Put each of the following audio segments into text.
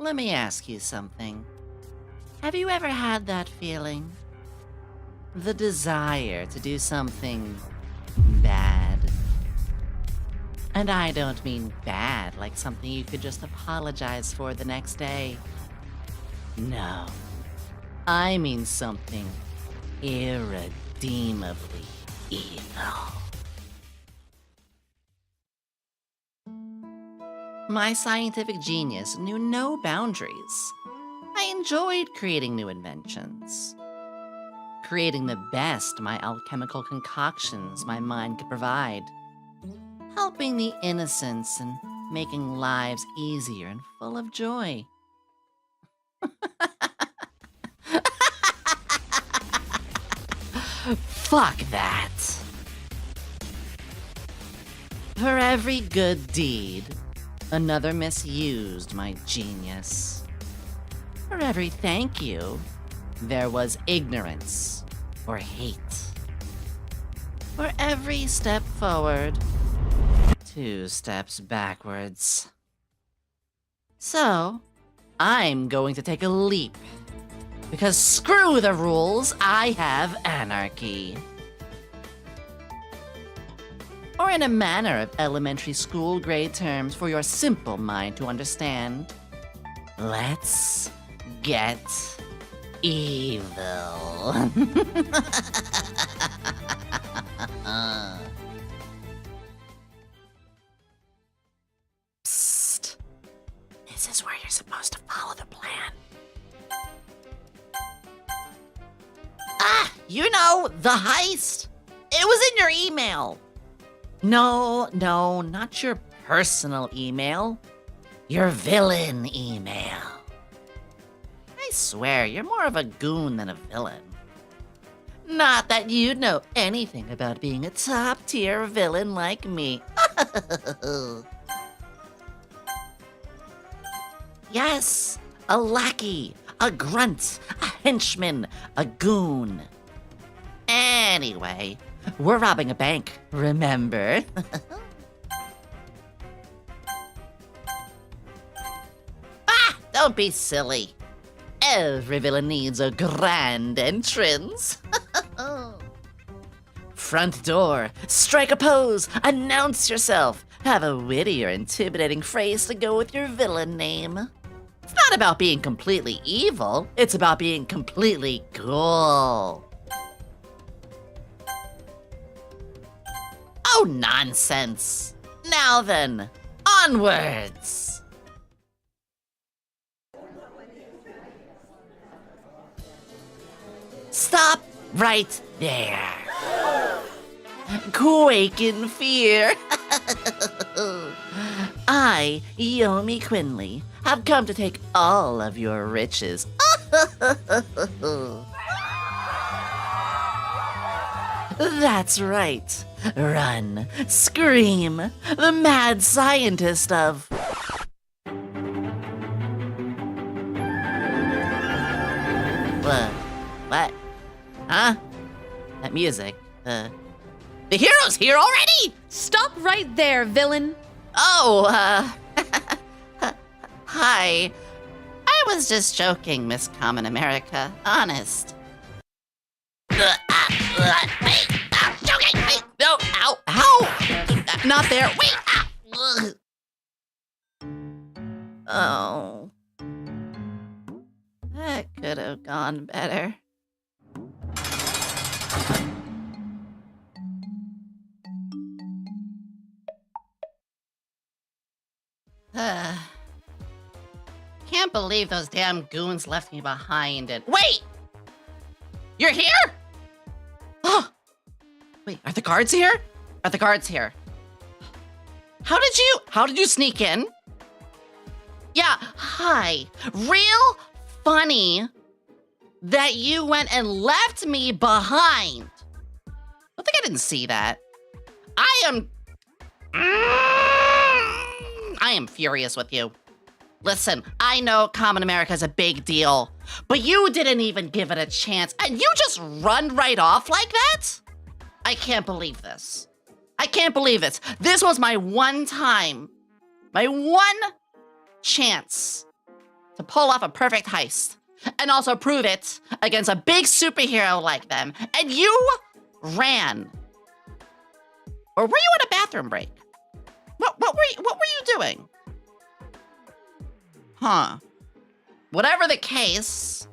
let me ask you something. Have you ever had that feeling? The desire to do something bad? And I don't mean bad like something you could just apologize for the next day. No. I mean something irredeemably evil. My scientific genius knew no boundaries. I enjoyed creating new inventions. Creating the best my alchemical concoctions my mind could provide. Helping the innocents and making lives easier and full of joy. Fuck that. For every good deed, another misused my genius. For every thank you, there was ignorance or hate. For every step forward, 2 steps backwards. So, I'm going to take a leap. Because screw the rules, I have anarchy. Or in a manner of elementary school grade terms for your simple mind to understand, let's get evil. Psst. This is where you're supposed to follow the plan. You know, the heist. It was in your email. No, not your personal email. Your villain email. I swear, you're more of a goon than a villain. Not that you'd know anything about being a top-tier villain like me. Yes, a lackey, a grunt, a henchman, a goon. Anyway, we're robbing a bank, remember? Don't be silly. Every villain needs a grand entrance. Front door, strike a pose, announce yourself, have a witty or intimidating phrase to go with your villain name. It's not about being completely evil, it's about being completely cool. Oh, nonsense. Now then, onwards. Stop right there. Quake in fear. I, Yomi Quinley, have come to take all of your riches. That's right. Run, scream, the mad scientist of... What? Huh? That music, the hero's here already? Stop right there, villain! Oh, hi. I was just joking, Miss Common America. Honest. Wait, joking! Wait, no, ow! Not there, wait! Oh. That could have gone better. Can't believe those damn goons left me behind and— Wait! You're here? Oh! Wait, are the guards here? Are the guards here? How did you sneak in? Yeah, hi. Real funny that you went and left me behind. I think I didn't see that. I am furious with you. Listen, I know Common America is a big deal, but you didn't even give it a chance, and you just run right off like that? I can't believe this. I can't believe it. This was my one time, my one chance to pull off a perfect heist and also prove it against a big superhero like them. And you ran. Or were you on a bathroom break? What were you doing? Huh. Whatever the case,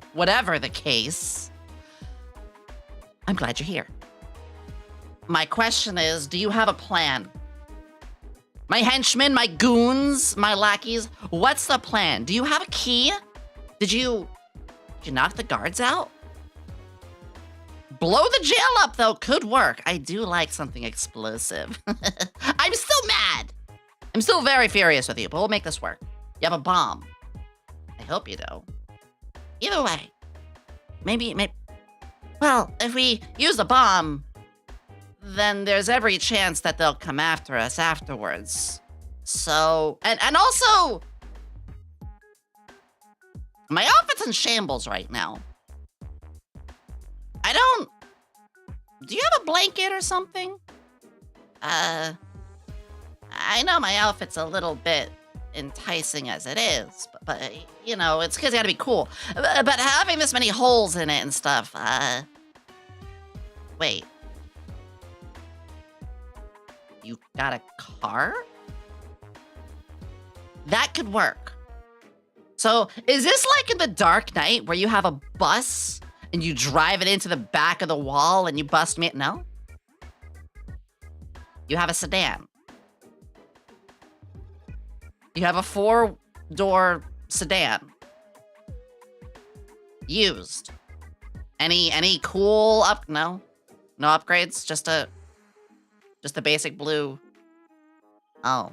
I'm glad you're here. My question is, do you have a plan? My henchmen, my goons, my lackeys, what's the plan? Do you have a key? Did you knock the guards out? Blow the jail up, though, could work. I do like something explosive. I'm still mad. I'm still very furious with you, but we'll make this work. You have a bomb. I hope you do. Either way, maybe, well, if we use the bomb, then there's every chance that they'll come after us afterwards. So, and also, my outfit's in shambles right now. Do you have a blanket or something? I know my outfit's a little bit enticing as it is, but you know, it's because it gotta be cool. But having this many holes in it and stuff, wait. You got a car? That could work. So, is this like in The Dark Knight where you have a bus and you drive it into the back of the wall and you bust me? No? You have a sedan. You have a 4-door sedan. Used. Any cool no? No upgrades? Just a basic blue. Oh.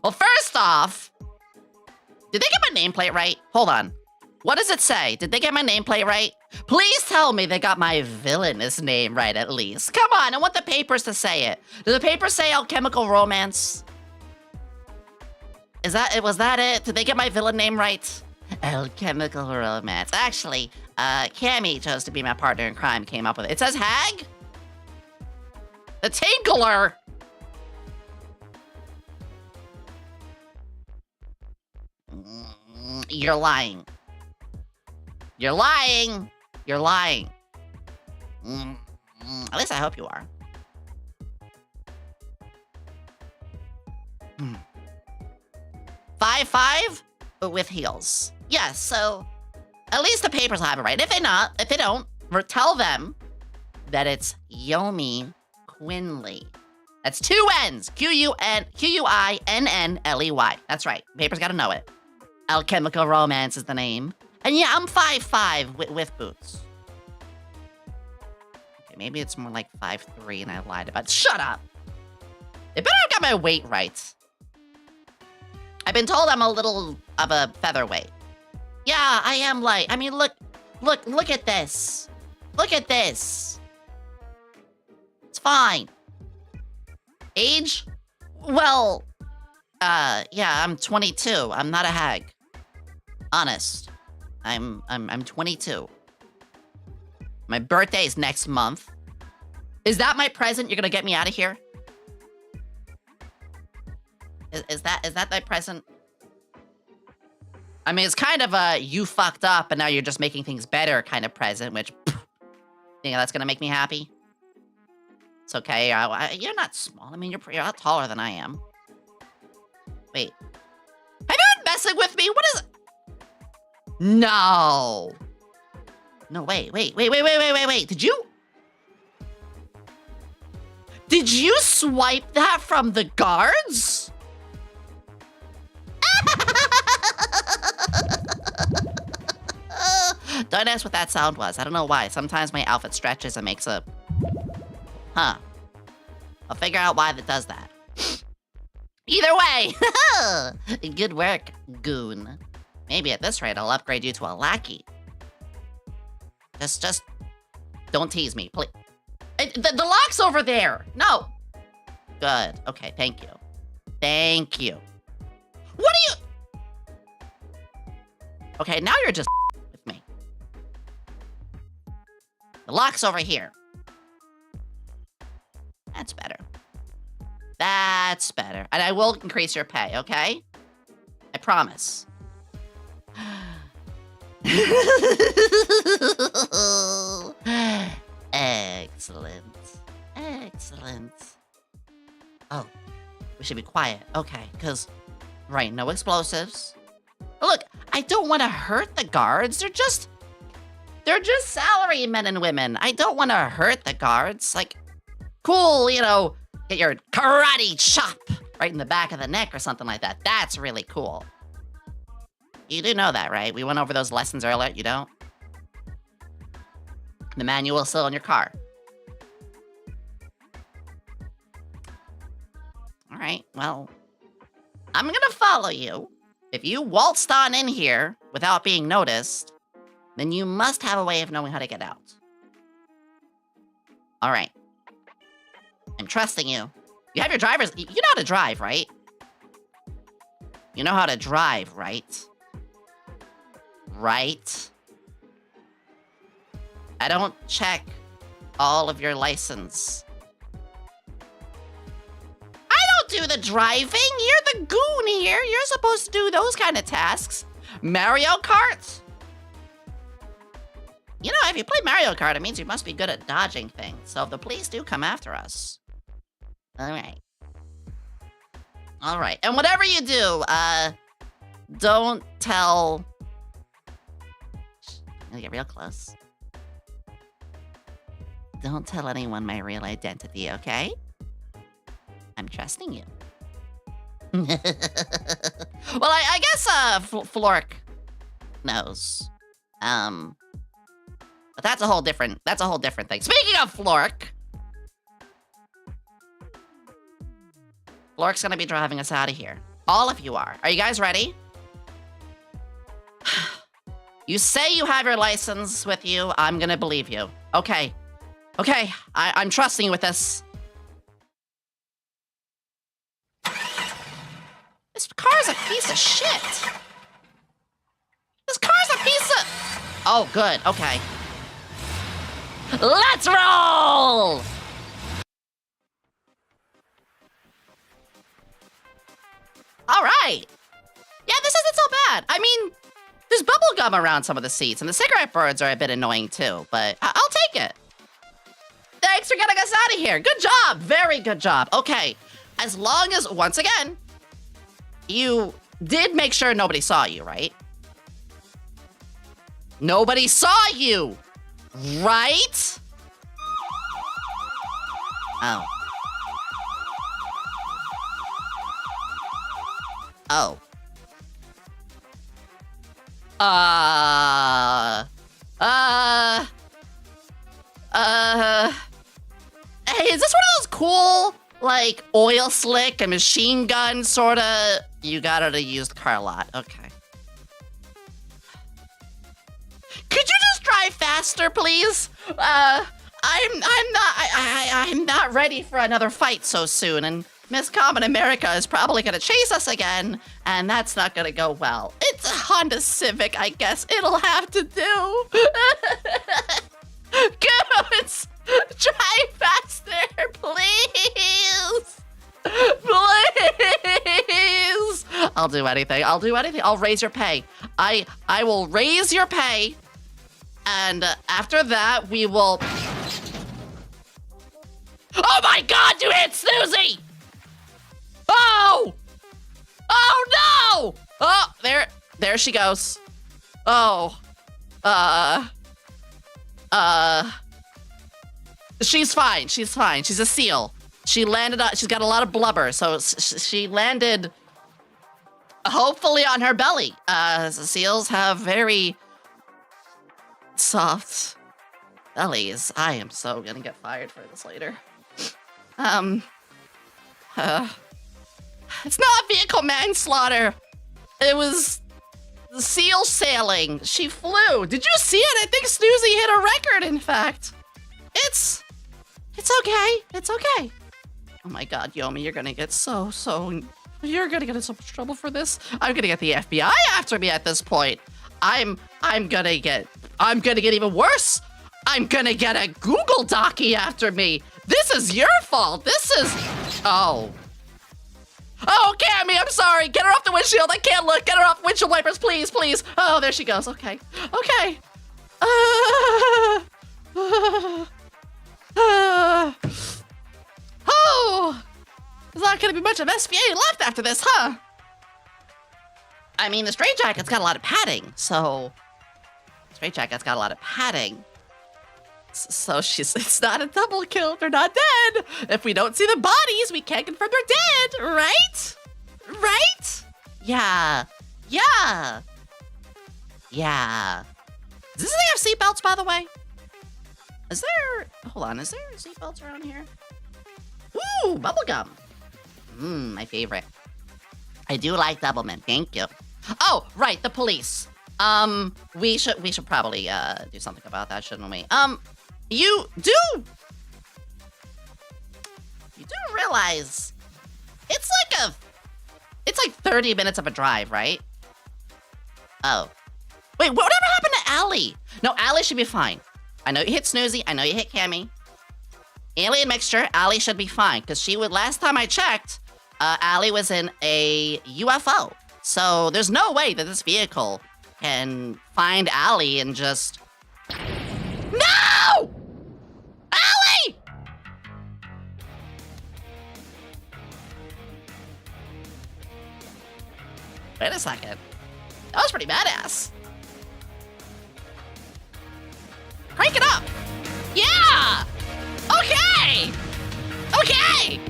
Well, first off, did they get my nameplate right? Hold on. What does it say? Did they get my nameplate right? Please tell me they got my villainous name right at least. Come on, I want the papers to say it. Do the papers say Alchemical Romance? Was that it? Did they get my villain name right? Alchemical Romance. Actually, Cammy chose to be my partner in crime, came up with it. It says Hag? The Tinkler! You're lying. You're lying. You're lying. At least I hope you are. 5'5", but with heels. Yes, so at least the papers will have it right. If they don't, tell them that it's Yomi Quinley. That's 2 N's. Q-U-I-N-N-L-E-Y. That's right. Papers gotta know it. Alchemical Romance is the name. And yeah, I'm 5'5" with boots. Okay, maybe it's more like 5'3" and I lied about it. Shut up! They better have got my weight right. I've been told I'm a little of a featherweight. Yeah, I am light. I mean, look at this. Look at this. It's fine. Age? Well, yeah, I'm 22. I'm not a hag. Honest. I'm 22. My birthday is next month. Is that my present? You're gonna get me out of here? Is that my present? I mean, it's kind of a you fucked up and now you're just making things better kind of present, which, think that's gonna make me happy? It's okay. You're not small. I mean, you're a lot taller than I am. Wait. Have you been messing with me? What is it? No. No, wait. Did you swipe that from the guards? Don't ask what that sound was. I don't know why. Sometimes my outfit stretches and makes a... Huh. I'll figure out why that does that. Either way, good work, goon. Maybe at this rate, I'll upgrade you to a lackey. Just don't tease me, please. The lock's over there. No. Good. Okay, thank you. Thank you. What are you... Okay, now you're just with me. The lock's over here. That's better. That's better. And I will increase your pay, okay? I promise. Excellent. Excellent. Oh, we should be quiet. Okay, because, right, no explosives. Look, I don't want to hurt the guards. They're just salary men and women. I don't want to hurt the guards. Like, cool, you know, get your karate chop right in the back of the neck or something like that. That's really cool. You do know that, right? We went over those lessons earlier. You don't? The manual's still in your car. All right, well, I'm gonna follow you. If you waltzed on in here without being noticed, then you must have a way of knowing how to get out. All right. I'm trusting you. You have your driver's... You know how to drive, right? You know how to drive, right? Right? I don't check all of your license. I don't do the driving. You're the goon here. You're supposed to do those kind of tasks. Mario Kart? You know, if you play Mario Kart, it means you must be good at dodging things. So if the police do come after us. All right. All right. And whatever you do, don't tell... I'm gonna get real close. Don't tell anyone my real identity, okay? I'm trusting you. Well, I guess, Flork knows. But that's a whole different thing. Speaking of Flork, Flork's gonna be driving us out of here. All of you are. Are you guys ready? You say you have your license with you, I'm gonna believe you. Okay. Okay, I'm trusting you with this. This car's a piece of shit. This car's a piece of... Oh, good, okay. Let's roll! All right. Yeah, this isn't so bad. I mean, there's bubble gum around some of the seats, and the cigarette birds are a bit annoying too, but I'll take it. Thanks for getting us out of here. Good job. Very good job. Okay. As long as, once again, you did make sure nobody saw you, right? Nobody saw you, right? Oh. Oh. Hey, is this one of those cool, like, oil slick and machine gun sorta? You got it at a used car lot. Okay. Could you just drive faster, please? I'm not ready for another fight so soon, and Miss Common America is probably gonna chase us again, and that's not gonna go well. It's a Honda Civic, I guess it'll have to do. Goons, drive faster, please. Please. I'll do anything. I'll do anything. I'll raise your pay. I will raise your pay, and after that, we will... Oh my God, you hit Snoozy! Oh! Oh no! Oh, there she goes. Oh. She's fine. She's fine. She's a seal. She landed on, she's got a lot of blubber, so she landed hopefully on her belly. Seals have very soft bellies. I am so gonna get fired for this later. It's not vehicle manslaughter. It was seal sailing. She flew. Did you see it? I think Snoozy hit a record, in fact. It's okay. It's okay. Oh my God, Yomi, you're gonna get you're gonna get in so much trouble for this. I'm gonna get the FBI after me at this point. I'm gonna get even worse. I'm gonna get a Google Docie after me. This is your fault. Oh, Oh, Cammy, I'm sorry. Get her off the windshield. I can't look. Get her off windshield wipers, please, please. Oh, there she goes. Okay. Okay. Oh, there's not going to be much of SVA left after this, huh? I mean, the straight jacket's got a lot of padding, so... Straight jacket's got a lot of padding. So it's not a double kill. They're not dead. If we don't see the bodies, we can't confirm they're dead, right? Right? Yeah. Yeah. Yeah. Does this thing have seatbelts, by the way? Is there... Hold on. Is there seatbelts around here? Ooh, bubblegum. My favorite. I do like Doublemint. Thank you. Oh, right. The police. We should probably, do something about that, shouldn't we? You do realize it's like 30 minutes of a drive, right? Oh. Wait, whatever happened to Allie? No, Allie should be fine. I know you hit Snoozy. I know you hit Cammy. Alien mixture, Allie should be fine. Because last time I checked, Allie was in a UFO. So there's no way that this vehicle can find Allie and just... No! Allie! Wait a second. That was pretty badass. Crank it up! Yeah! Okay! Okay!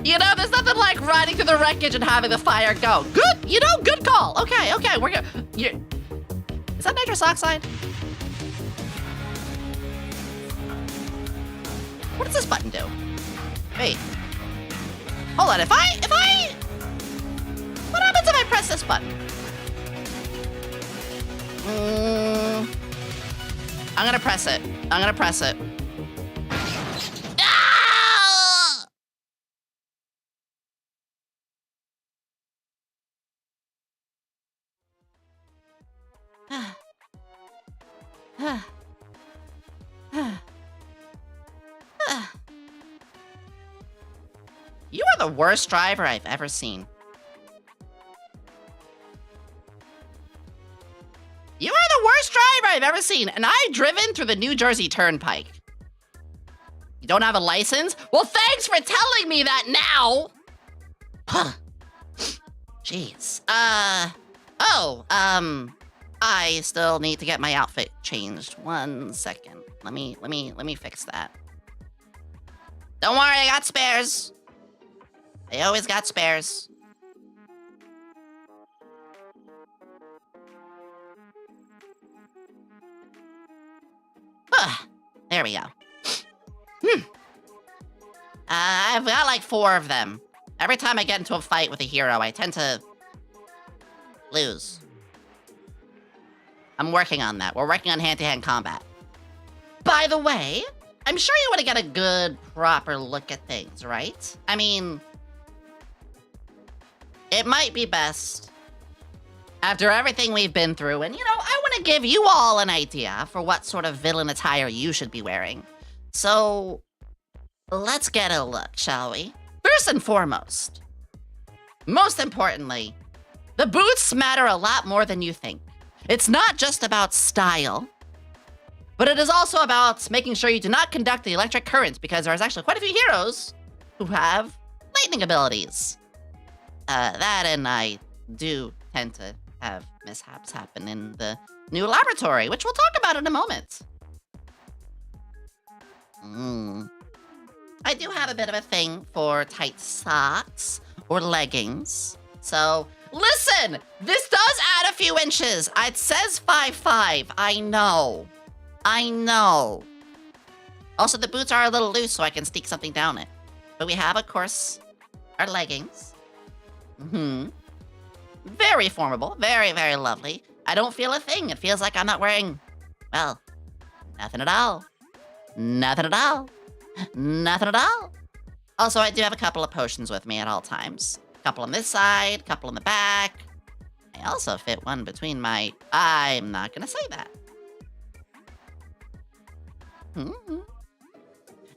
You know, there's nothing like riding through the wreckage and having the fire go. Good, you know, good call. Okay, okay, we're good. Is that nitrous oxide? What does this button do? Wait. Hold on, what happens if I press this button? I'm gonna press it. Ah! You are the worst driver I've ever seen. You are the worst driver I've ever seen, and I've driven through the New Jersey Turnpike. You don't have a license? Well, thanks for telling me that now! Huh. Jeez. I still need to get my outfit changed. 1 second. Let me fix that. Don't worry, I got spares. I always got spares. There we go. I've got like 4 of them. Every time I get into a fight with a hero, I tend to lose. I'm working on that. We're working on hand-to-hand combat. By the way, I'm sure you want to get a good, proper look at things, right? I mean, it might be best after everything we've been through, and, you know, I want to give you all an idea for what sort of villain attire you should be wearing. So, let's get a look, shall we? First and foremost, most importantly, the boots matter a lot more than you think. It's not just about style, but it is also about making sure you do not conduct the electric current, because there's actually quite a few heroes who have lightning abilities. That and I do tend to have mishaps happen in the new laboratory, which we'll talk about in a moment. I do have a bit of a thing for tight socks or leggings. So, listen, this does add a few inches. It says 5'5". I know. Also, the boots are a little loose, so I can sneak something down it. But we have, of course, our leggings. Very formable. Very, very lovely. I don't feel a thing. It feels like I'm not wearing, well, nothing at all. Nothing at all. Nothing at all. Also, I do have a couple of potions with me at all times. A couple on this side, a couple on the back. I also fit one between my... I'm not gonna say that.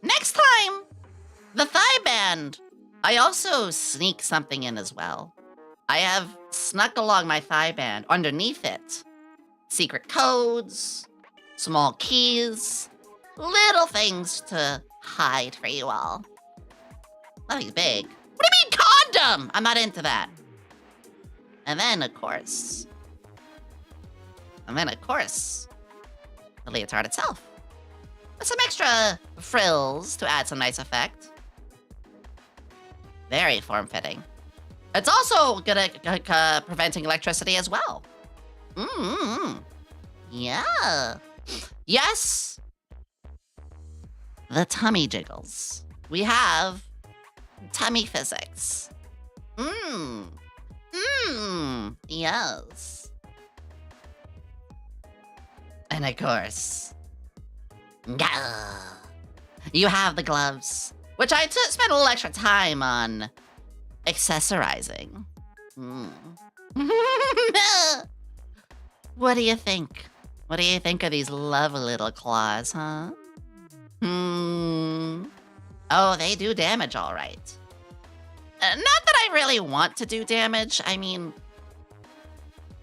Next time, the thigh band I also sneak something in as well. I have snuck along my thigh band underneath it secret codes, small keys, little things to hide for you all. Nothing big. What do you mean condom? I'm not into that. And then, of course, the leotard itself. With some extra frills to add some nice effect. Very form-fitting. It's also good at preventing electricity as well. Yeah. Yes. The tummy jiggles. We have tummy physics. Yes. And of course, you have the gloves, which I spent a little extra time on accessorizing. What do you think? What do you think of these lovely little claws, huh? Oh, they do damage all right. Not that I really want to do damage. I mean,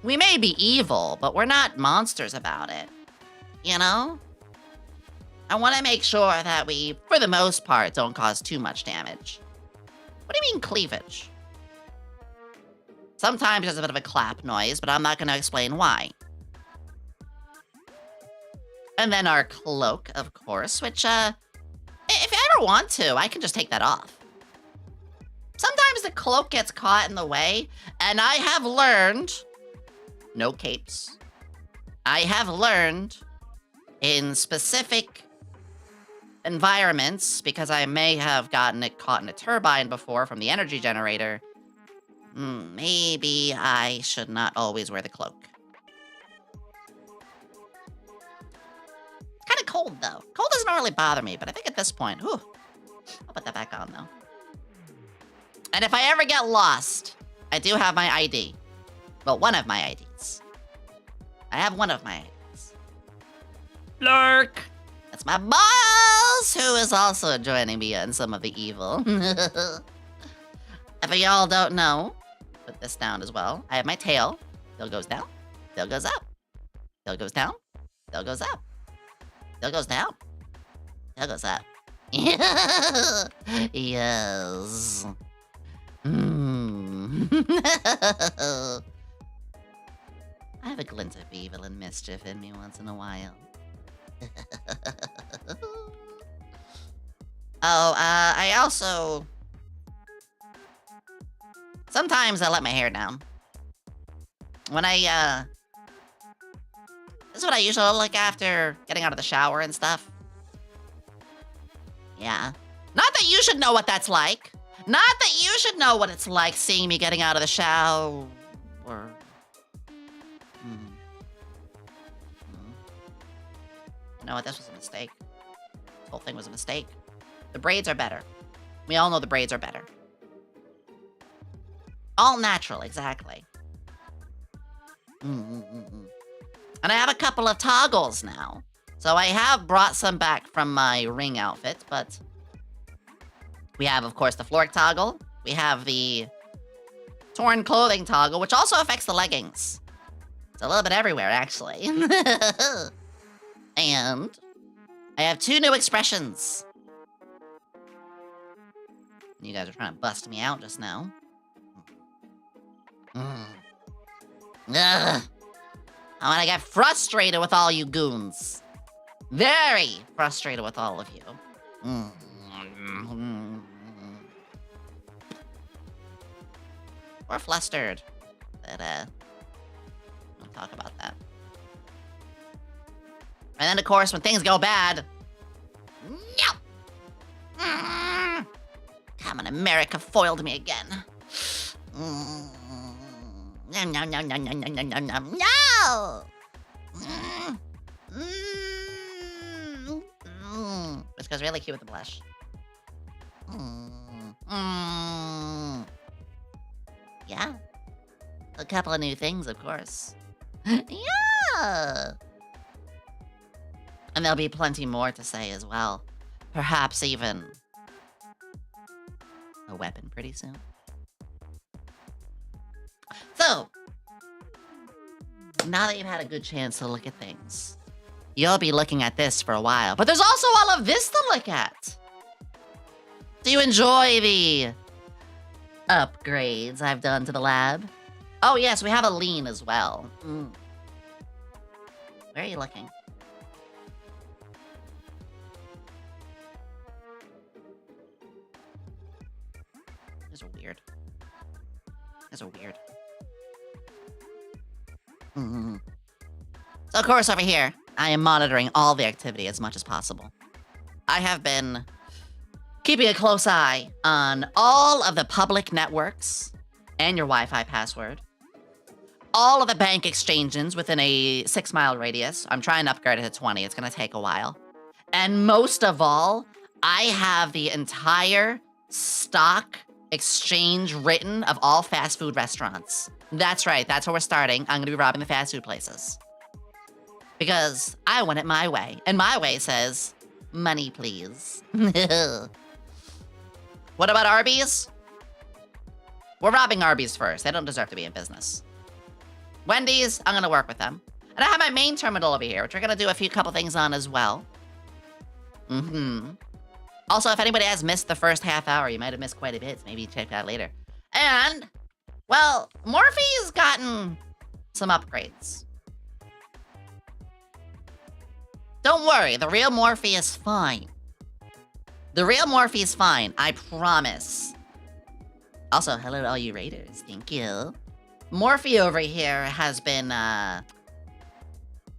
we may be evil, but we're not monsters about it. You know? I want to make sure that we, for the most part, don't cause too much damage. What do you mean cleavage? Sometimes there's a bit of a clap noise, but I'm not going to explain why. And then our cloak, of course, which, if I ever want to, I can just take that off. Sometimes the cloak gets caught in the way, and I have learned, no capes. I have learned in specific environments, because I may have gotten it caught in a turbine before from the energy generator, maybe I should not always wear the cloak. It's kind of cold, though. Cold doesn't really bother me, but I think at this point, I'll put that back on, though. And if I ever get lost, I do have my ID. Well, one of my IDs. I have one of my IDs. Lurk! That's my boss, who is also joining me in some of the evil. If y'all don't know, put this down as well. I have my tail. Tail goes down. Tail goes up. Tail goes down. Tail goes up. Tail goes down. Tail goes up. Yes. I have a glint of evil and mischief in me once in a while. I also... Sometimes I let my hair down. When I, this is what I usually look like after getting out of the shower and stuff. Yeah. Not that you should know what that's like. Not that you should know what it's like seeing me getting out of the shower. You know what? This was a mistake. This whole thing was a mistake. The braids are better. We all know the braids are better. All natural, exactly. And I have a couple of toggles now. So I have brought some back from my ring outfit, but... We have, of course, the Flork toggle. We have the torn clothing toggle, which also affects the leggings. It's a little bit everywhere, actually. And I have 2 new expressions. You guys are trying to bust me out just now. Ugh. I want to get frustrated with all you goons. Very frustrated with all of you. Or flustered. But, we'll talk about that. And then, of course, when things go bad... No! Come on, America foiled me again. No! Whiska's really cute with the blush. Yeah. A couple of new things, of course. Yeah! And there'll be plenty more to say as well. Perhaps even a weapon pretty soon. So, now that you've had a good chance to look at things, you'll be looking at this for a while. But there's also all of this to look at. Do you enjoy the upgrades I've done to the lab? Oh yes, we have a lean as well. Where are you looking? These are weird. These are weird. So of course over here, I am monitoring all the activity as much as possible. I have been keeping a close eye on all of the public networks and your Wi-Fi password. All of the bank exchanges within a 6-mile radius. I'm trying to upgrade it to 20. It's going to take a while. And most of all, I have the entire stock exchange written of all fast food restaurants. That's right. That's where we're starting. I'm going to be robbing the fast food places. Because I want it my way. And my way says, money, please. What about Arby's? We're robbing Arby's first. They don't deserve to be in business. Wendy's, I'm going to work with them. And I have my main terminal over here, which we're going to do a couple things on as well. Also, if anybody has missed the first half hour, you might have missed quite a bit. So maybe check that later. And, well, Morphe's gotten some upgrades. Don't worry, the real Morphe is fine. The real Morphe is fine, I promise. Also, hello to all you raiders, thank you. Morphe over here has been,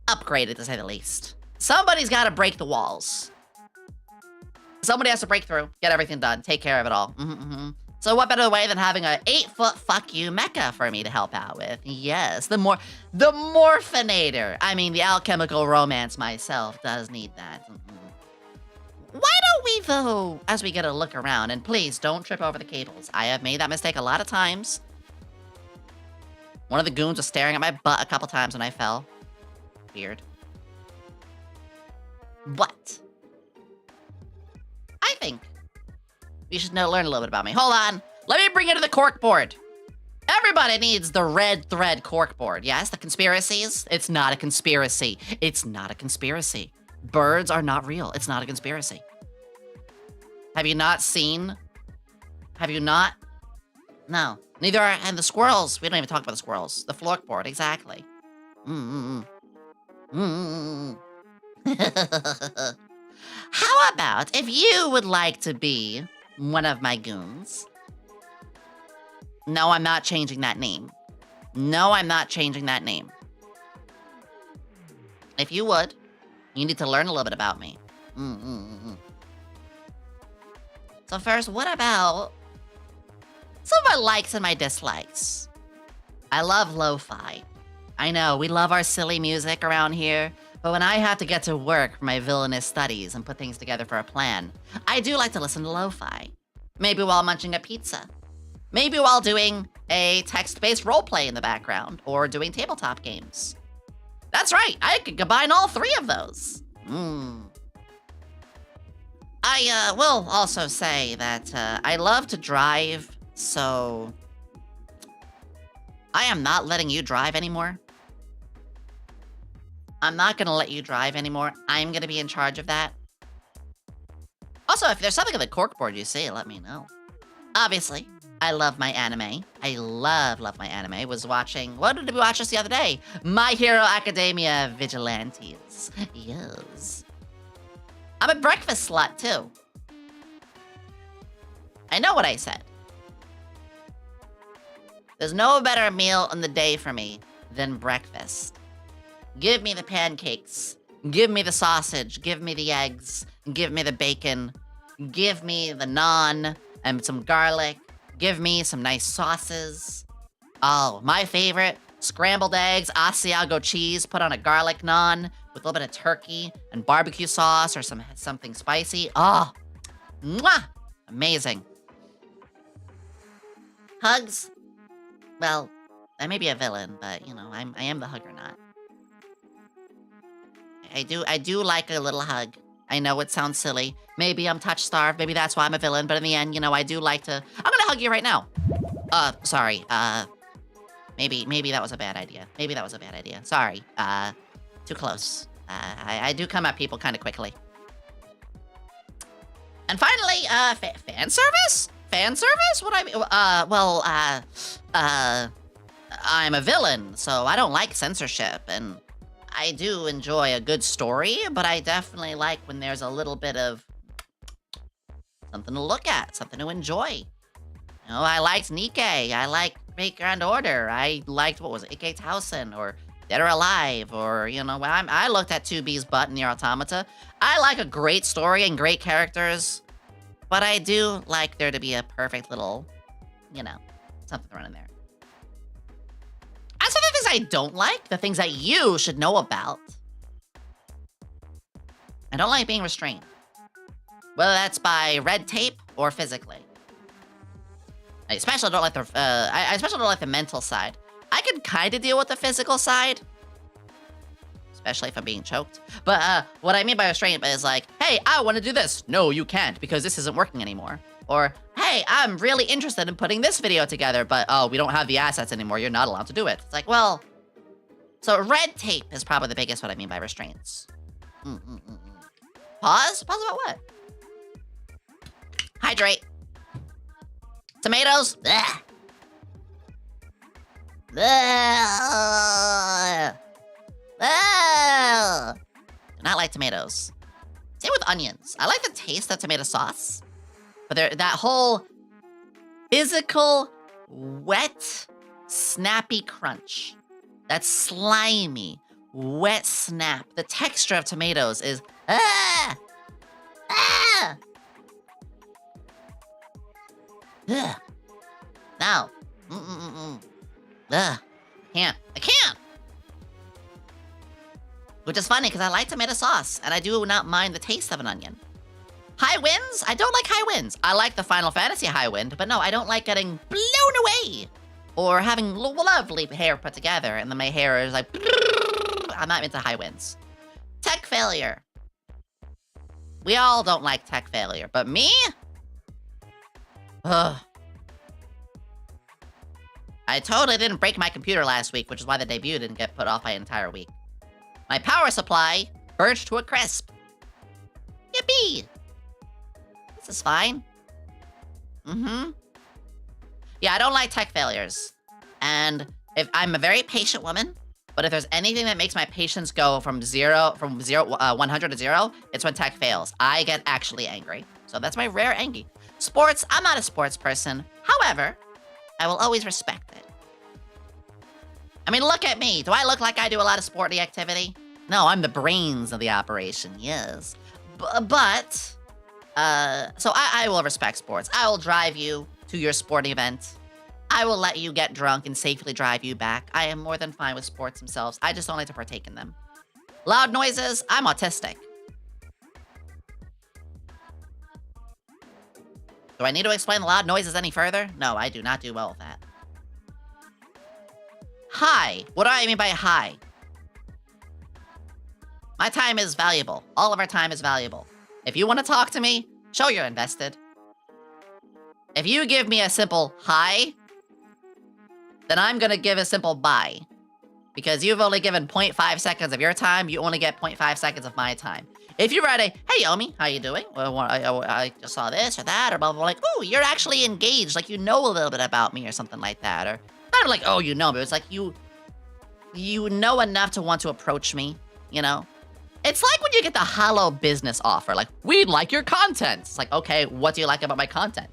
upgraded, to say the least. Somebody's gotta break the walls. Somebody has to break through, get everything done, take care of it all. So what better way than having a 8-foot fuck you mecha for me to help out with? Yes, the Morphinator. I mean, the alchemical romance myself does need that. Why don't we, though, as we get a look around, and please don't trip over the cables. I have made that mistake a lot of times. One of the goons was staring at my butt a couple times when I fell. Weird. But I think you should learn a little bit about me. Hold on. Let me bring you to the corkboard. Everybody needs the red thread corkboard. Yes, the conspiracies? It's not a conspiracy. It's not a conspiracy. Birds are not real. It's not a conspiracy. Have you not seen? Have you not? No. Neither are, and the squirrels. We don't even talk about the squirrels. The floorboard, exactly. How about if you would like to be one of my goons? No, I'm not changing that name. No, I'm not changing that name. If you would, you need to learn a little bit about me. So first, what about some of my likes and my dislikes? I love lo-fi. I know, we love our silly music around here, but when I have to get to work for my villainous studies and put things together for a plan, I do like to listen to lo-fi. Maybe while munching a pizza. Maybe while doing a text-based roleplay in the background, or doing tabletop games. That's right, I could combine all three of those. I will also say that I love to drive, so I am not letting you drive anymore. I'm not gonna let you drive anymore. I'm gonna be in charge of that. Also, if there's something on the corkboard you see, let me know. Obviously, I love my anime. I love my anime. Was watching, what did we watch just the other day? My Hero Academia Vigilantes. Yes. I'm a breakfast slut, too. I know what I said. There's no better meal in the day for me than breakfast. Give me the pancakes. Give me the sausage. Give me the eggs. Give me the bacon. Give me the naan and some garlic. Give me some nice sauces. Oh, my favorite, scrambled eggs, Asiago cheese, put on a garlic naan with a little bit of turkey and barbecue sauce or something spicy. Oh, mwah, amazing. Hugs? Well, I may be a villain, but you know, I am the hugger not. I do like a little hug. I know it sounds silly. Maybe I'm touch-starved. Maybe that's why I'm a villain. But in the end, you know, I do like to... I'm gonna hug you right now. Sorry. Maybe that was a bad idea. Maybe that was a bad idea. Sorry. Too close. I do come at people kind of quickly. And finally, fan service? Fan service? What I mean? I'm a villain, so I don't like censorship, and I do enjoy a good story, but I definitely like when there's a little bit of something to look at, something to enjoy. You know, I liked Nikkei, I liked Great Grand Order, I liked, what was it, Ike Towson, or Dead or Alive, or, you know, I looked at 2B's butt in Nier Automata. I like a great story and great characters, but I do like there to be a perfect little, you know, something thrown in there. As for the things I don't like, the things that you should know about, I don't like being restrained. Whether that's by red tape or physically. I especially don't like the mental side. I can kind of deal with the physical side, especially if I'm being choked. But what I mean by restraint is like, hey, I want to do this. No, you can't because this isn't working anymore. Or, hey, I'm really interested in putting this video together, but oh, we don't have the assets anymore. You're not allowed to do it. It's like, well, so red tape is probably the biggest what I mean by restraints. Pause? Pause about what? Hydrate. Tomatoes? Ugh. Ugh. Ugh. Do not like tomatoes. Same with onions. I like the taste of tomato sauce, but that whole physical, wet, snappy crunch, that slimy, wet snap, the texture of tomatoes is ah, ah. Ugh. No. Ugh. I can't. Which is funny, because I like tomato sauce, and I do not mind the taste of an onion. High winds? I don't like high winds. I like the Final Fantasy high wind, but no, I don't like getting blown away. Or having lovely hair put together, and then my hair is like... I'm not into high winds. Tech failure. We all don't like tech failure, but me? Ugh. I totally didn't break my computer last week, which is why the debut didn't get put off my entire week. My power supply burnt to a crisp. Yippee! This is fine. Yeah, I don't like tech failures. And if I'm a very patient woman, but if there's anything that makes my patience go from 100 to 0, it's when tech fails. I get actually angry. So that's my rare angry. Sports, I'm not a sports person. However, I will always respect it. I mean, look at me. Do I look like I do a lot of sporty activity? No, I'm the brains of the operation, yes. So I will respect sports. I will drive you to your sporting event. I will let you get drunk and safely drive you back. I am more than fine with sports themselves. I just don't like to partake in them. Loud noises, I'm autistic. Do I need to explain the loud noises any further? No, I do not do well with that. Hi. What do I mean by hi? My time is valuable. All of our time is valuable. If you want to talk to me, show you're invested. If you give me a simple hi, then I'm gonna give a simple bye. Because you've only given 0.5 seconds of your time, you only get 0.5 seconds of my time. If you write a, hey Yomi, how you doing? Well, I just saw this or that, or blah, blah, blah, like, ooh, you're actually engaged, like you know a little bit about me or something like that. Or not like, oh, you know, but it's like you know enough to want to approach me, you know? It's like when you get the hollow business offer, like, we like your content. It's like, okay, what do you like about my content?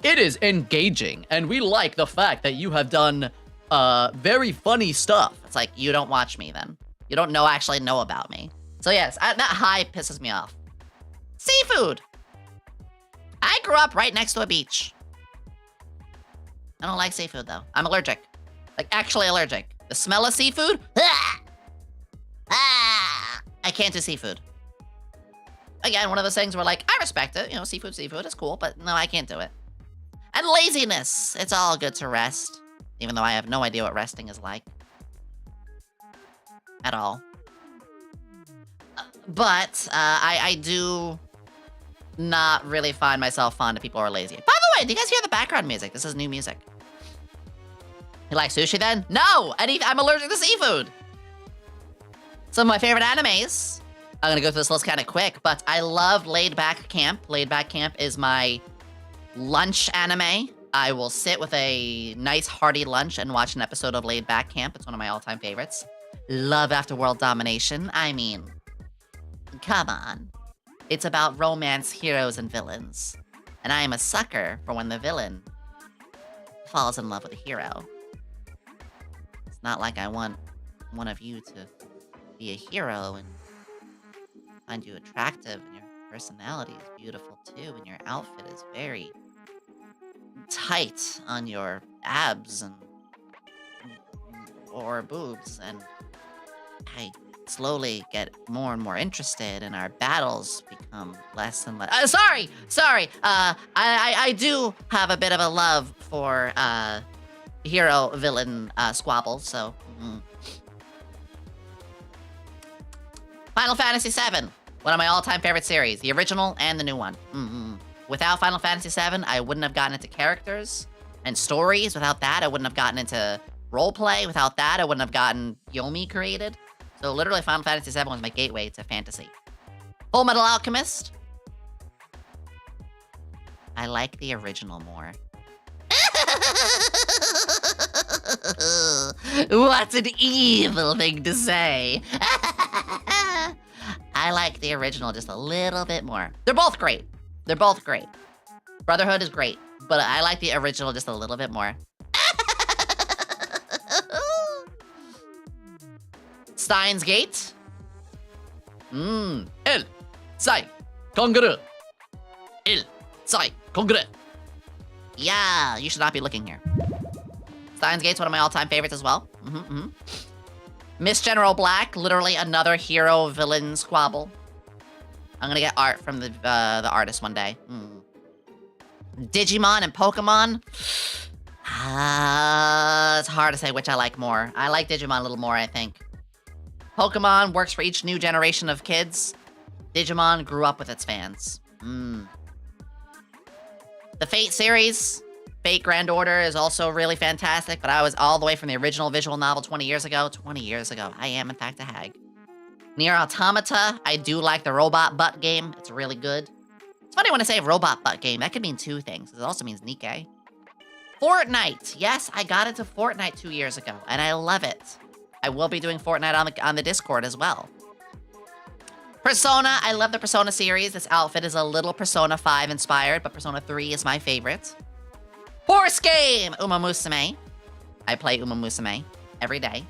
It is engaging, and we like the fact that you have done very funny stuff. It's like, you don't watch me then. You don't actually know about me. So yes, that high pisses me off. Seafood. I grew up right next to a beach. I don't like seafood though. I'm allergic. Like actually allergic. The smell of seafood? Ah! Ah! I can't do seafood. Again, one of those things where like, I respect it. You know, seafood is cool, but no, I can't do it. And laziness. It's all good to rest. Even though I have no idea what resting is like. At all. But I do not really find myself fond of people who are lazy. By the way, do you guys hear the background music? This is new music. You like sushi then? No! I'm allergic to seafood! Some of my favorite animes. I'm gonna go through this list kind of quick, but I love Laid Back Camp. Laid Back Camp is my lunch anime. I will sit with a nice hearty lunch and watch an episode of Laid Back Camp. It's one of my all-time favorites. Love After World Domination. I mean, come on. It's about romance, heroes, and villains. And I am a sucker for when the villain falls in love with a hero. It's not like I want one of you to be a hero and find you attractive, and your personality is beautiful too, and your outfit is very tight on your abs or boobs, and I slowly get more and more interested, and our battles become less and less. Sorry. I do have a bit of a love for hero villain squabble. So. Final Fantasy VII, one of my all-time favorite series, the original and the new one. Without Final Fantasy VII, I wouldn't have gotten into characters and stories. Without that, I wouldn't have gotten into roleplay. Without that, I wouldn't have gotten Yomi created. So literally, Final Fantasy VII was my gateway to fantasy. Full Metal Alchemist. I like the original more. What an evil thing to say. I like the original just a little bit more. They're both great. They're both great. Brotherhood is great, but I like the original just a little bit more. Steins Gate. El Sai Konguru. El Sai Konguru. Yeah, you should not be looking here. Steins Gate's one of my all-time favorites as well. Miss General Black, literally another hero-villain squabble. I'm gonna get art from the artist one day. Digimon and Pokemon. It's hard to say which I like more. I like Digimon a little more, I think. Pokemon works for each new generation of kids. Digimon grew up with its fans. The Fate series. Fate Grand Order is also really fantastic, but I was all the way from the original visual novel 20 years ago. 20 years ago. I am, in fact, a hag. Nier Automata. I do like the robot butt game. It's really good. It's funny when I say robot butt game. That could mean two things. It also means Nikkei. Fortnite. Yes, I got into Fortnite 2 years ago, and I love it. I will be doing Fortnite on the Discord as well. Persona. I love the Persona series. This outfit is a little Persona 5 inspired, but Persona 3 is my favorite. Horse game! Uma Musume. I play Uma Musume every day.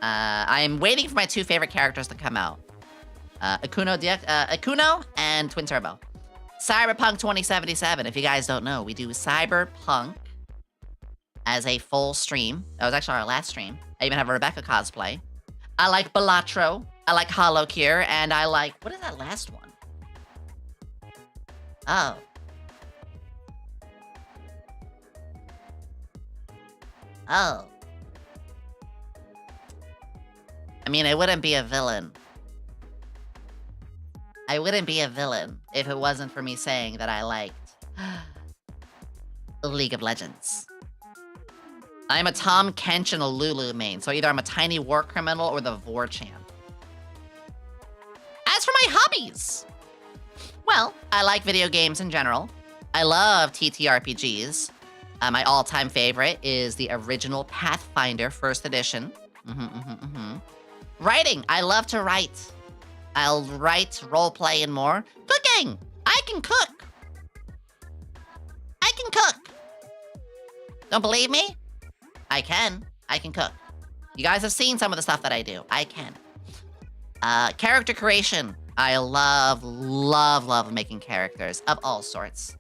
I'm waiting for my two favorite characters to come out. Akuno and Twin Turbo. Cyberpunk 2077. If you guys don't know, we do Cyberpunk as a full stream. That was actually our last stream. I even have a Rebecca cosplay. I like Balatro. I like Hollow Cure. And I like... What is that last one? Oh. Oh. I mean, I wouldn't be a villain. I wouldn't be a villain if it wasn't for me saying that I liked League of Legends. I'm a Tom Kench and a Lulu main, so either I'm a tiny war criminal or the Vor champ. As for my hobbies, well, I like video games in general. I love TTRPGs. My all-time favorite is the original Pathfinder First Edition. Writing. I love to write. I'll write, roleplay, and more. Cooking. I can cook. I can cook. Don't believe me? I can. I can cook. You guys have seen some of the stuff that I do. I can. Character creation. I love making characters of all sorts.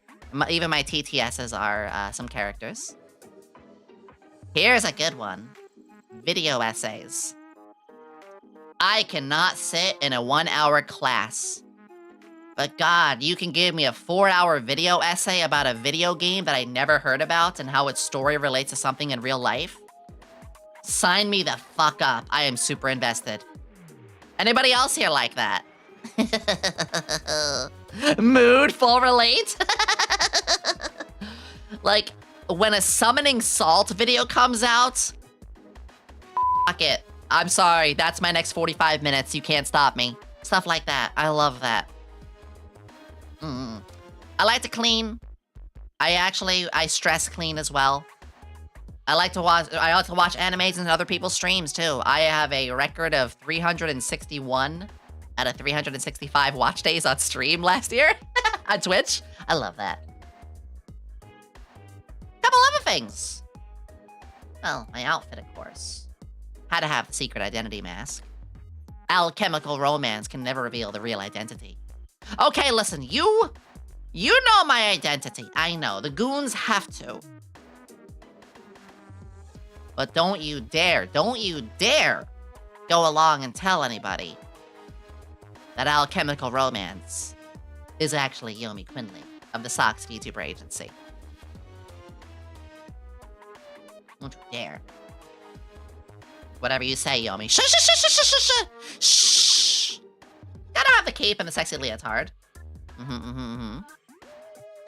Even my TTSs are some characters. Here's a good one. Video essays. I cannot sit in a 1-hour class. But God, you can give me a 4-hour video essay about a video game that I never heard about and how its story relates to something in real life? Sign me the fuck up. I am super invested. Anybody else here like that? Mood full relate? Like, when a summoning salt video comes out, fuck it. I'm sorry, that's my next 45 minutes. You can't stop me. Stuff like that. I love that. I like to clean. I stress clean as well. I like to watch animes and other people's streams too. I have a record of 361 out of 365 watch days on stream last year on Twitch. I love that. Couple other things. Well, my outfit, of course. Had to have the secret identity mask. Alchemical romance can never reveal the real identity. Okay, listen, you know my identity. I know, the goons have to. But don't you dare go along and tell anybody that Alchemical Romance is actually Yomi Quinley of the Sox VTuber agency. Don't you dare. Whatever you say, Yomi. Shh, shh, shh, shh, shh, shh, shh. Gotta have the cape and the sexy leotard.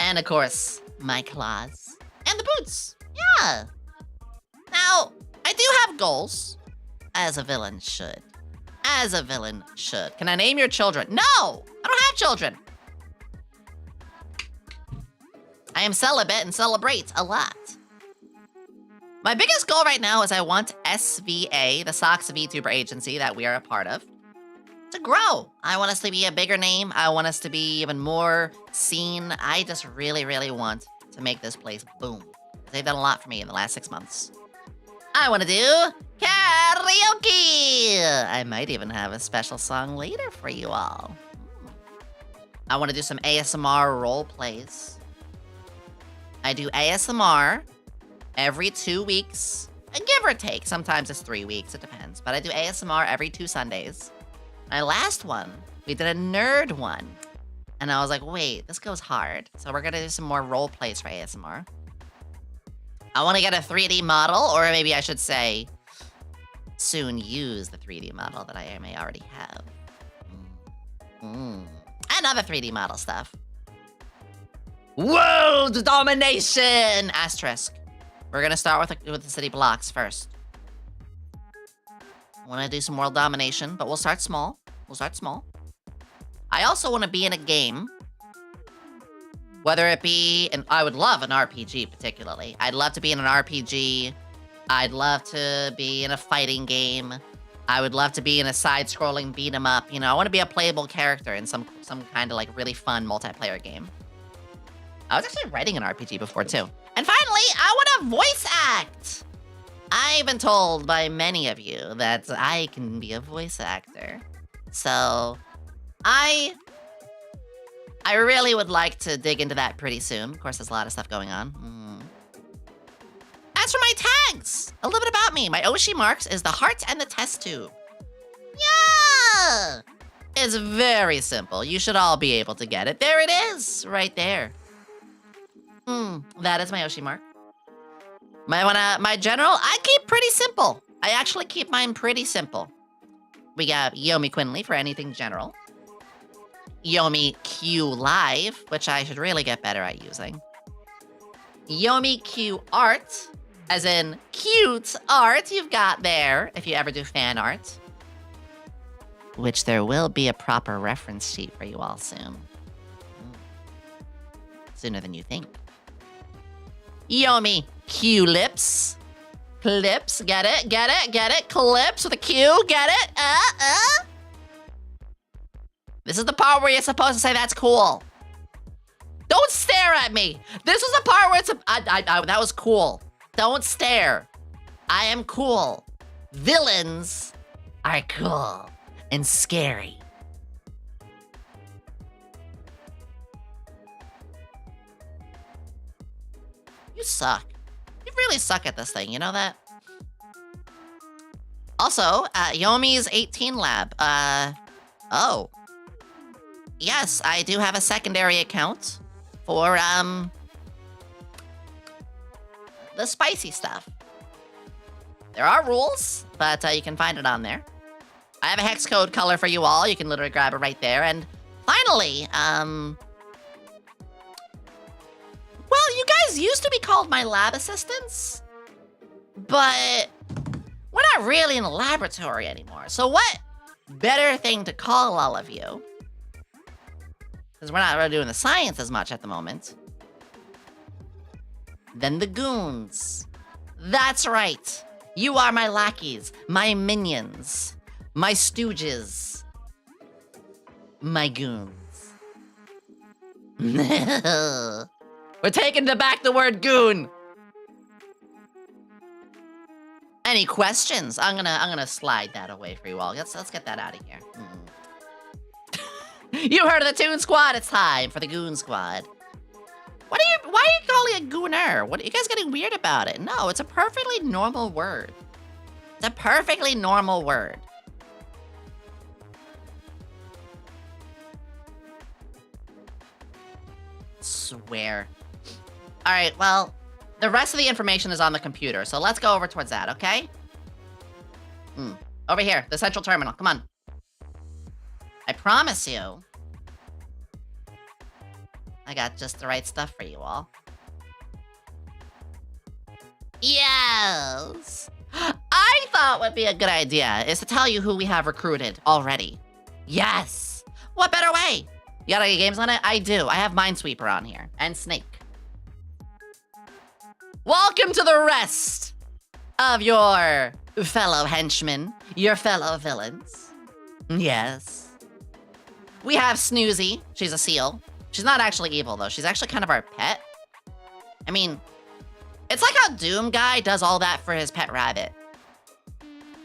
And of course, my claws. And the boots. Yeah. Now, I do have goals. As a villain should. As a villain should. Can I name your children? No! I don't have children. I am celibate and celebrate a lot. My biggest goal right now is I want SVA, the Sox VTuber agency that we are a part of, to grow. I want us to be a bigger name. I want us to be even more seen. I just really, really want to make this place boom. They've done a lot for me in the last 6 months. I want to do karaoke. I might even have a special song later for you all. I want to do some ASMR role plays. I do ASMR every 2 weeks, give or take. Sometimes it's 3 weeks, it depends. But I do ASMR every 2 Sundays. My last one, we did a nerd one. And I was like, wait, this goes hard. So we're gonna do some more role plays for ASMR. I wanna get a 3D model, or maybe I should say, soon use the 3D model that I may already have. And other 3D model stuff. World domination! Asterisk. We're gonna start with the city blocks first. I wanna do some world domination, but we'll start small. I also wanna be in a game. Whether it be, and I would love an RPG particularly. I'd love to be in an RPG. I'd love to be in a fighting game. I would love to be in a side-scrolling beat 'em up. You know, I wanna be a playable character in some kind of like really fun multiplayer game. I was actually writing an RPG before too. And finally, I want to voice act. I've been told by many of you that I can be a voice actor. So, I really would like to dig into that pretty soon. Of course, there's a lot of stuff going on. As for my tags, a little bit about me. My Oshi marks is the heart and the test tube. Yeah! It's very simple. You should all be able to get it. There it is, right there. That is my Oshi mark. My general, I keep pretty simple. I actually keep mine pretty simple. We got Yomi Quinley for anything general. Yomi Q Live, which I should really get better at using. Yomi Q Art, as in cute art you've got there, if you ever do fan art. Which there will be a proper reference sheet for you all soon. Sooner than you think. Yomi Q Lips. Clips, get it? Clips with a Q, get it? This is the part where you're supposed to say that's cool. Don't stare at me. This is the part where it's that was cool. Don't stare. I am cool. Villains are cool and scary. You suck. You really suck at this thing, you know that? Also, Yomi's 18 Lab. Oh. Yes, I do have a secondary account for, the spicy stuff. There are rules, but you can find it on there. I have a hex code color for you all. You can literally grab it right there. And finally, well, you guys used to be called my lab assistants, but we're not really in a laboratory anymore. So what better thing to call all of you? Because we're not really doing the science as much at the moment. Than the goons. That's right. You are my lackeys, my minions, my stooges, my goons. We're taking back the word goon. Any questions? I'm gonna slide that away for you all. Let's get that out of here. You heard of the Toon Squad? It's time for the Goon Squad. Why are you calling it gooner? What are you guys getting weird about it? No, it's a perfectly normal word. It's a perfectly normal word. Swear. All right, well, the rest of the information is on the computer, so let's go over towards that, okay? Over here, the central terminal, come on. I promise you, I got just the right stuff for you all. Yes! I thought would be a good idea is to tell you who we have recruited already. Yes! What better way? You got any games on it? I do. I have Minesweeper on here. And Snake. Welcome to the rest of your fellow henchmen. Your fellow villains. Yes. We have Snoozy. She's a seal. She's not actually evil, though. She's actually kind of our pet. I mean, it's like how Doom Guy does all that for his pet rabbit.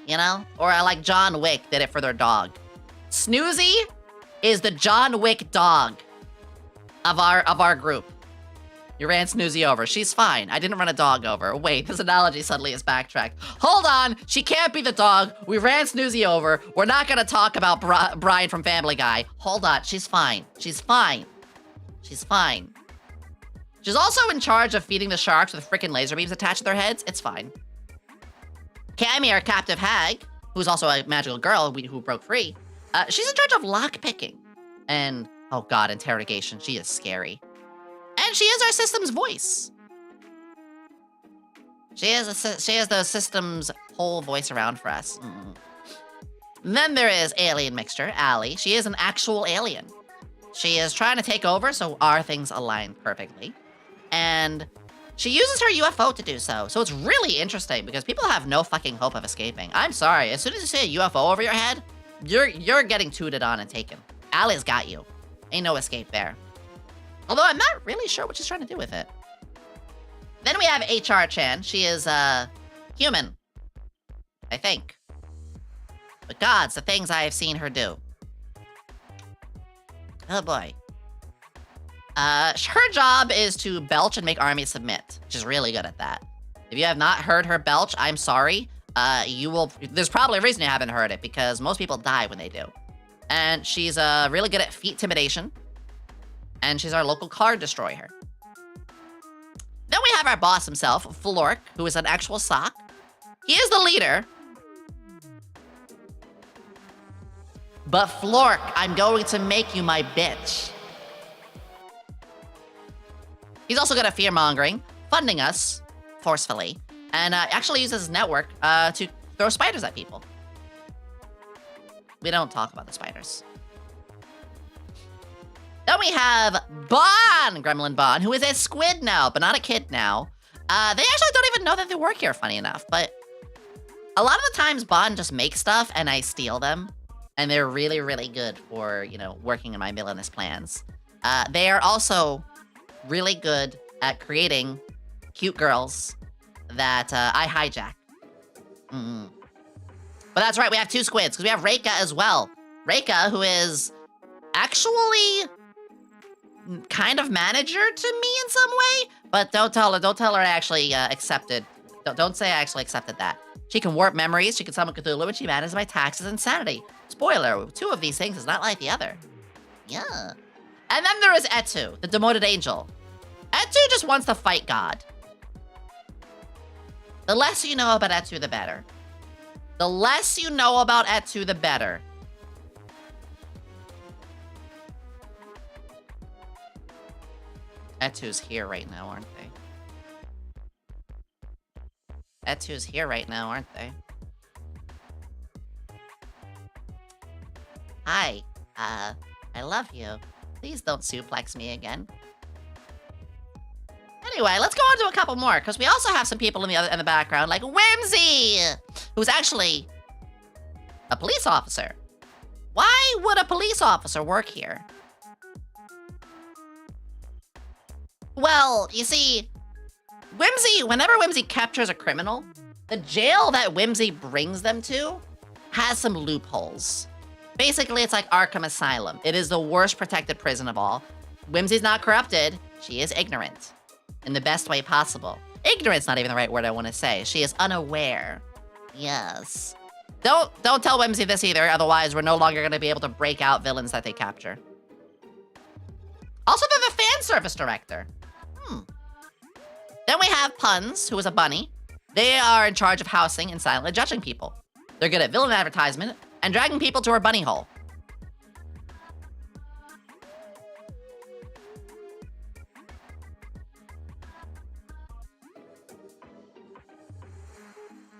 You know? Or like John Wick did it for their dog. Snoozy is the John Wick dog of our group. You ran Snoozy over. She's fine. I didn't run a dog over. Wait, this analogy suddenly is backtracked. Hold on. She can't be the dog. We ran Snoozy over. We're not going to talk about Brian from Family Guy. Hold on. She's fine. She's fine. She's fine. She's also in charge of feeding the sharks with freaking laser beams attached to their heads. It's fine. Cammy, our captive hag, who's also a magical girl who broke free, she's in charge of lockpicking. And, oh god, interrogation. She is scary. And she is our system's voice. She is the system's whole voice around for us. And then there is Alien Mixture, Allie. She is an actual alien. She is trying to take over, so our things align perfectly. And she uses her UFO to do so. So it's really interesting because people have no fucking hope of escaping. I'm sorry, as soon as you see a UFO over your head, you're getting tooted on and taken. Allie's got you. Ain't no escape there. Although I'm not really sure what she's trying to do with it. Then we have HR Chan. She is, human. I think. But gods, the things I have seen her do. Oh boy. Her job is to belch and make armies submit. She's really good at that. If you have not heard her belch, I'm sorry. There's probably a reason you haven't heard it, because most people die when they do. And she's, really good at feet intimidation. And she's our local card destroyer. Then we have our boss himself, Flork, who is an actual sock. He is the leader. But Flork, I'm going to make you my bitch. He's also good at fear-mongering, funding us, forcefully, and actually uses his network to throw spiders at people. We don't talk about the spiders. Then we have Bon, Gremlin Bon, who is a squid now, but not a kid now. They actually don't even know that they work here, funny enough, but a lot of the times Bon just makes stuff and I steal them. And they're really, really good for, you know, working in my villainous plans. They are also really good at creating cute girls that I hijack. But that's right, we have two squids, because we have Reika as well. Reika, who is actually kind of manager to me in some way, but don't tell her I actually accepted. Don't say I actually accepted that. She can warp memories, she can summon Cthulhu, and she manages my taxes and sanity. Spoiler, two of these things is not like the other. Yeah. And then there is Etu, the demoted angel. Etu just wants to fight God. The less you know about Etu, the better. The less you know about Etu, the better. Etu's here right now, aren't they? Etu's here right now, aren't they? Hi. I love you. Please don't suplex me again. Anyway, let's go on to a couple more, because we also have some people in the background, like Whimsy, who's actually a police officer. Why would a police officer work here? Well, you see, whenever Whimsy captures a criminal, the jail that Whimsy brings them to has some loopholes. Basically, it's like Arkham Asylum. It is the worst protected prison of all. Whimsy's not corrupted. She is ignorant. In the best way possible. Ignorant's not even the right word I want to say. She is unaware. Yes. Don't tell Whimsy this either, otherwise we're no longer going to be able to break out villains that they capture. Also, they're the fan service director. Then we have Puns, who is a bunny. They are in charge of housing and silently judging people. They're good at villain advertisement and dragging people to her bunny hole.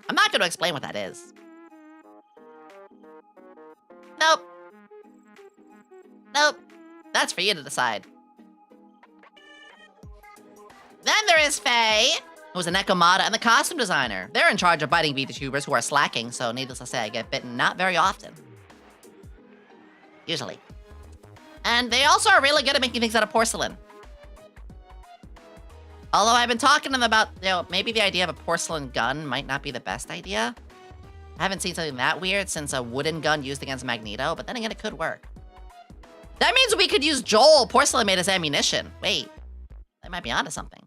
I'm not going to explain what that is. Nope. Nope. That's for you to decide. Then there is Faye, who's an Ekomata and the costume designer. They're in charge of biting VTubers who are slacking, so needless to say, I get bitten not very often. Usually. And they also are really good at making things out of porcelain. Although I've been talking to them about, maybe the idea of a porcelain gun might not be the best idea. I haven't seen something that weird since a wooden gun used against Magneto, but then again, it could work. That means we could use Joel porcelain made as ammunition. Wait, they might be onto something.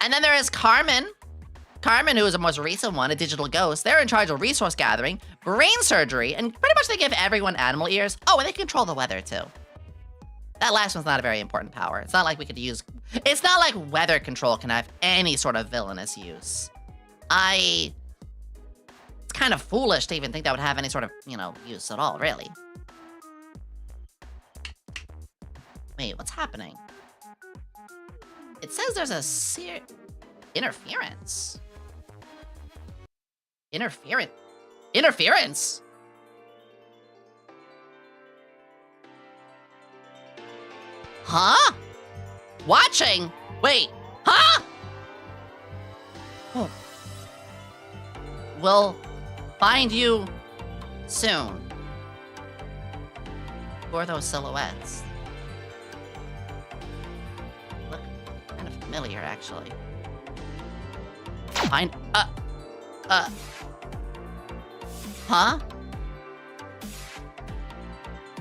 And then there is Carmen. Carmen, who is the most recent one, a digital ghost. They're in charge of resource gathering, brain surgery, and pretty much they give everyone animal ears. Oh, and they control the weather too. That last one's not a very important power. It's not like we could use... It's not like weather control can have any sort of villainous use. It's kind of foolish to even think that would have any sort of, use at all, really. Wait, what's happening? It says there's a interference. Interference? Huh? Watching? Wait, huh? Oh. We'll find you soon. Who are those silhouettes? Look kind of familiar, actually. Huh?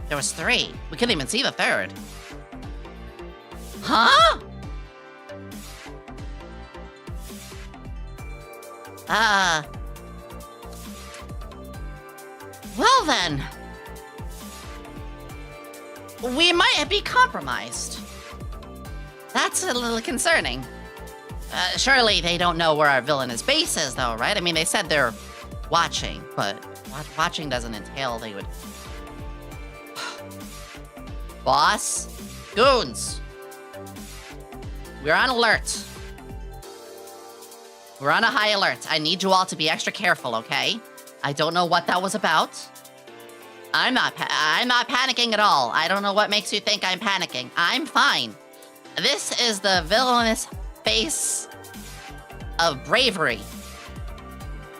There was 3. We couldn't even see the 3rd. Huh? Well then. We might be compromised. That's a little concerning. Surely they don't know where our villainous base is, though, right? I mean, they said they're watching, but watching doesn't entail they would... Boss? Goons! We're on alert. We're on a high alert. I need you all to be extra careful, okay? I don't know what that was about. I'm not panicking at all. I don't know what makes you think I'm panicking. I'm fine. This is the villainous face of bravery.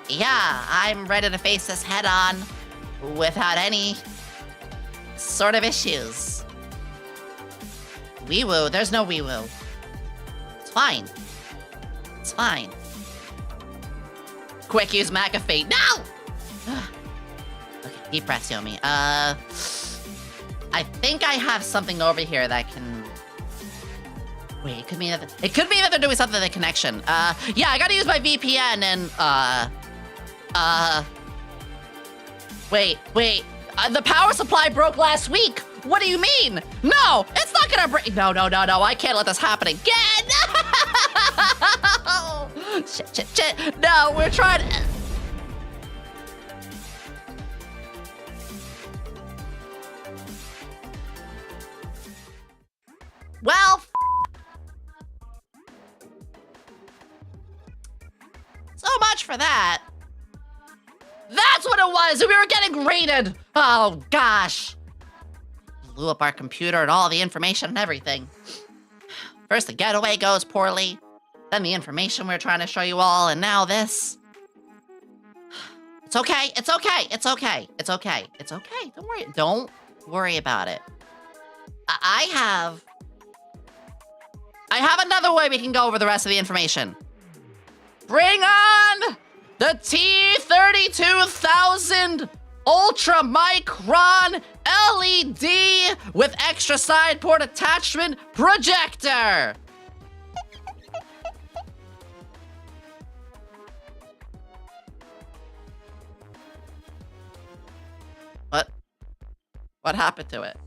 Yeah, I'm ready to face this head on without any sort of issues. Wee-woo, there's no wee-woo. It's fine. It's fine. Quick, use McAfee. No! Okay, deep breath, Yomi. I think I have something over here that can... Wait, it could mean that they're doing something with the connection. Yeah, I gotta use my VPN and, Wait. The power supply broke last week. What do you mean? No, it's not gonna break. No. I can't let this happen again. No! Shit. No, we're trying to... for that. That's what it was! We were getting raided! Oh, gosh. Blew up our computer and all the information and everything. First, the getaway goes poorly. Then the information we were trying to show you all, and now this. It's okay, it's okay, it's okay, it's okay, it's okay. Don't worry about it. I have another way we can go over the rest of the information. Bring on the T32000 Ultra Micron LED with extra side port attachment projector. What happened to it?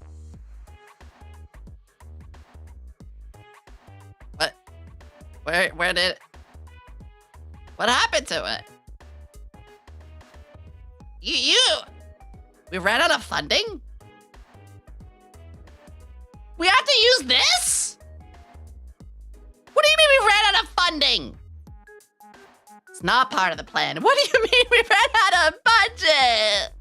Where did... What happened to it? We ran out of funding? We have to use this? What do you mean we ran out of funding? It's not part of the plan. What do you mean we ran out of budget?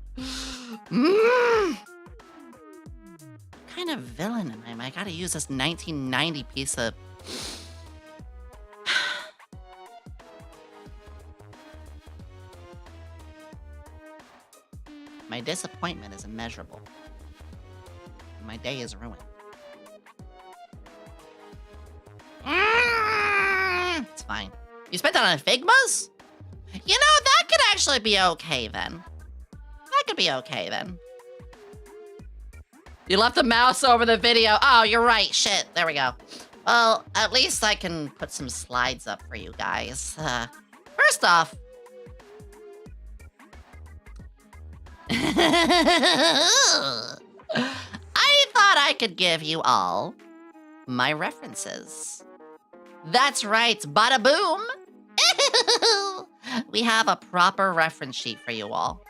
What kind of villain am I? I gotta use this 1990 piece of... My disappointment is immeasurable. My day is ruined. It's fine. You spent it on Figmas? You know, that could actually be okay then. That could be okay then. You left the mouse over the video. Oh, you're right. Shit. There we go. Well, at least I can put some slides up for you guys. First off, I thought I could give you all my references. That's right, bada boom. We have a proper reference sheet for you all.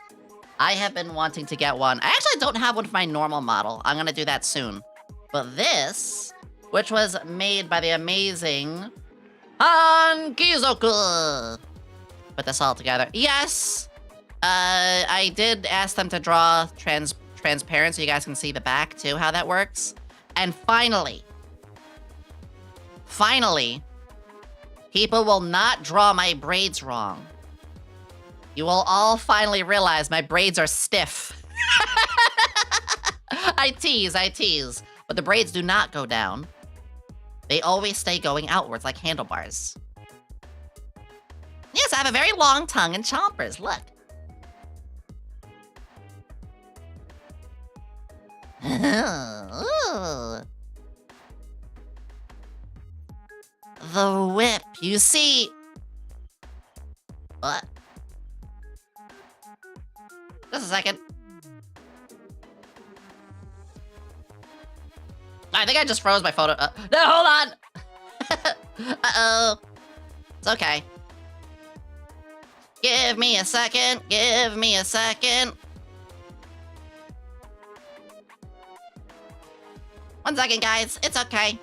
I have been wanting to get one. I actually don't have one for my normal model. I'm gonna do that soon. But this, which was made by the amazing Han Kizoku. Put this all together. Yes, I did ask them to draw transparent so you guys can see the back too, how that works. And finally, people will not draw my braids wrong. You will all finally realize my braids are stiff. I tease. But the braids do not go down. They always stay going outwards like handlebars. Yes, I have a very long tongue and chompers, look. The whip, you see... What? Just a second. I think I just froze my photo. No, hold on! Uh-oh. It's okay. Give me a second. One second, guys. It's okay.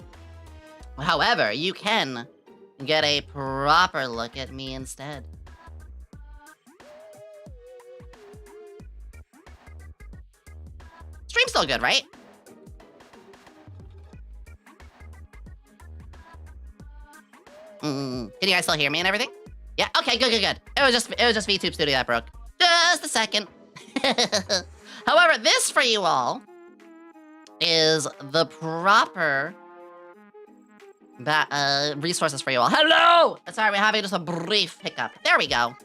However, you can get a proper look at me instead. Stream's still good, right? Can you guys still hear me and everything? Yeah, okay, good. It was just VTube Studio that broke. Just a second. However, this for you all is the proper resources for you all. Hello! Sorry, we're having just a brief hiccup. There we go.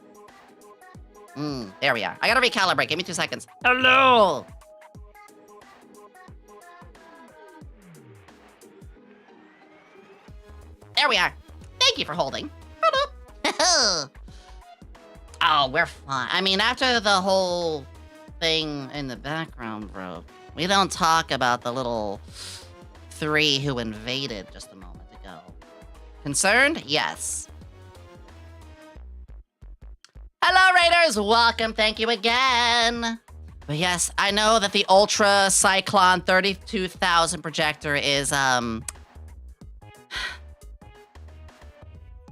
There we are. I gotta recalibrate. Give me 2 seconds. Hello! There we are. Thank you for holding. Oh, we're fine. I mean, after the whole thing in the background broke, we don't talk about the little 3 who invaded just a moment ago. Concerned? Yes. Hello, Raiders! Welcome, thank you again! But yes, I know that the Ultra Cyclone 32,000 projector is,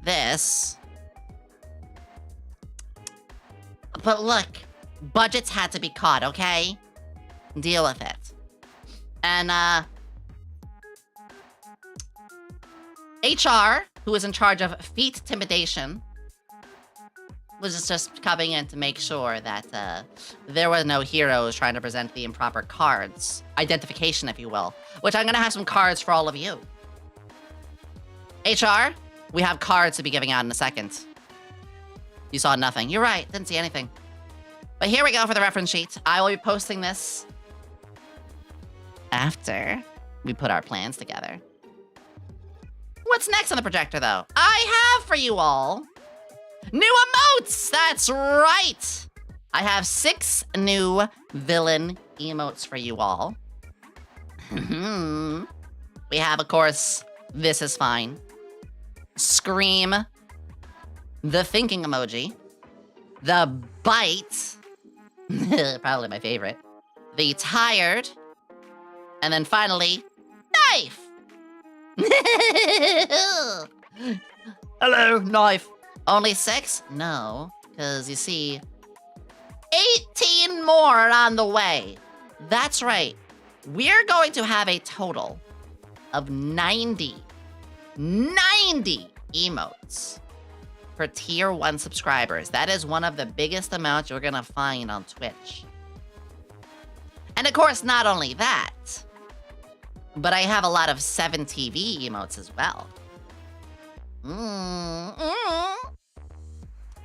this. But look, budgets had to be caught, okay? Deal with it. And, HR, who is in charge of feet intimidation, was just coming in to make sure that there were no heroes trying to present the improper cards. Identification, if you will. Which I'm gonna have some cards for all of you. HR, we have cards to be giving out in a second. You saw nothing. You're right, didn't see anything. But here we go for the reference sheet. I will be posting this after we put our plans together. What's next on the projector, though? I have for you all new emotes! That's right! I have 6 new villain emotes for you all. We have, of course, This Is Fine. Scream. The Thinking Emoji. The Bite. Probably my favorite. The Tired. And then finally, Knife! Hello, Knife. Only 6? No, because you see, 18 more are on the way. That's right. We're going to have a total of 90 emotes for tier 1 subscribers. That is one of the biggest amounts you're gonna find on Twitch. And of course, not only that, but I have a lot of 7TV emotes as well.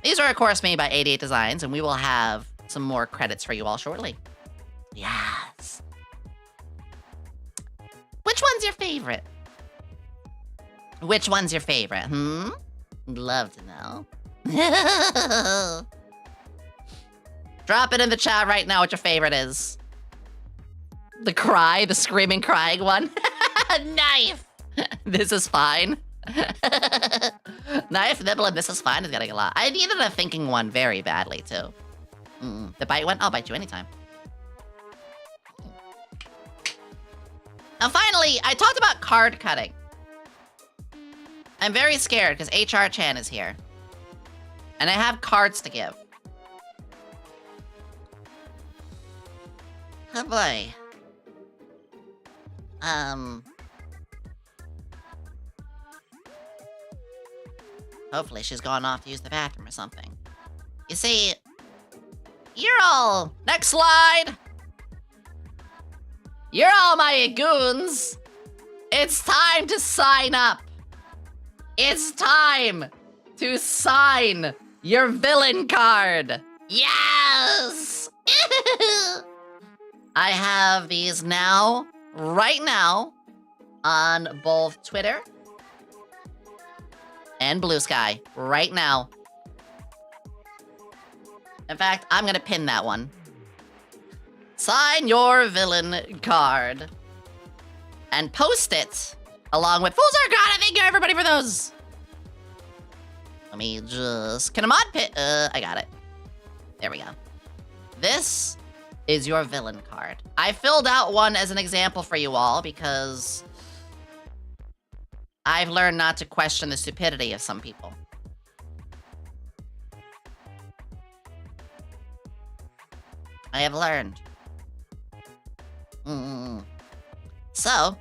These are, of course, made by 88 Designs, and we will have some more credits for you all shortly. Yes. Which one's your favorite? Which one's your favorite, Love to know. Drop it in the chat right now what your favorite is. The screaming crying one. Knife! This Is Fine. Knife, Nibble, and This Is Fine is getting a lot. I needed a thinking one very badly, too. The bite one? I'll bite you anytime. And finally, I talked about card cutting. I'm very scared because HR Chan is here. And I have cards to give. Oh boy. Hopefully she's gone off to use the bathroom or something. You see, you're all... Next slide! You're all my goons! It's time to sign up! It's time to sign your villain card! Yes! I have these now, right now, on both Twitter and Blue Sky, right now. In fact, I'm gonna pin that one. Sign your villain card. And post it along with Full Circle. Thank you everybody for those. Let me just... Can a mod pit? I got it. There we go. This is your villain card. I filled out one as an example for you all because I've learned not to question the stupidity of some people. I have learned. So,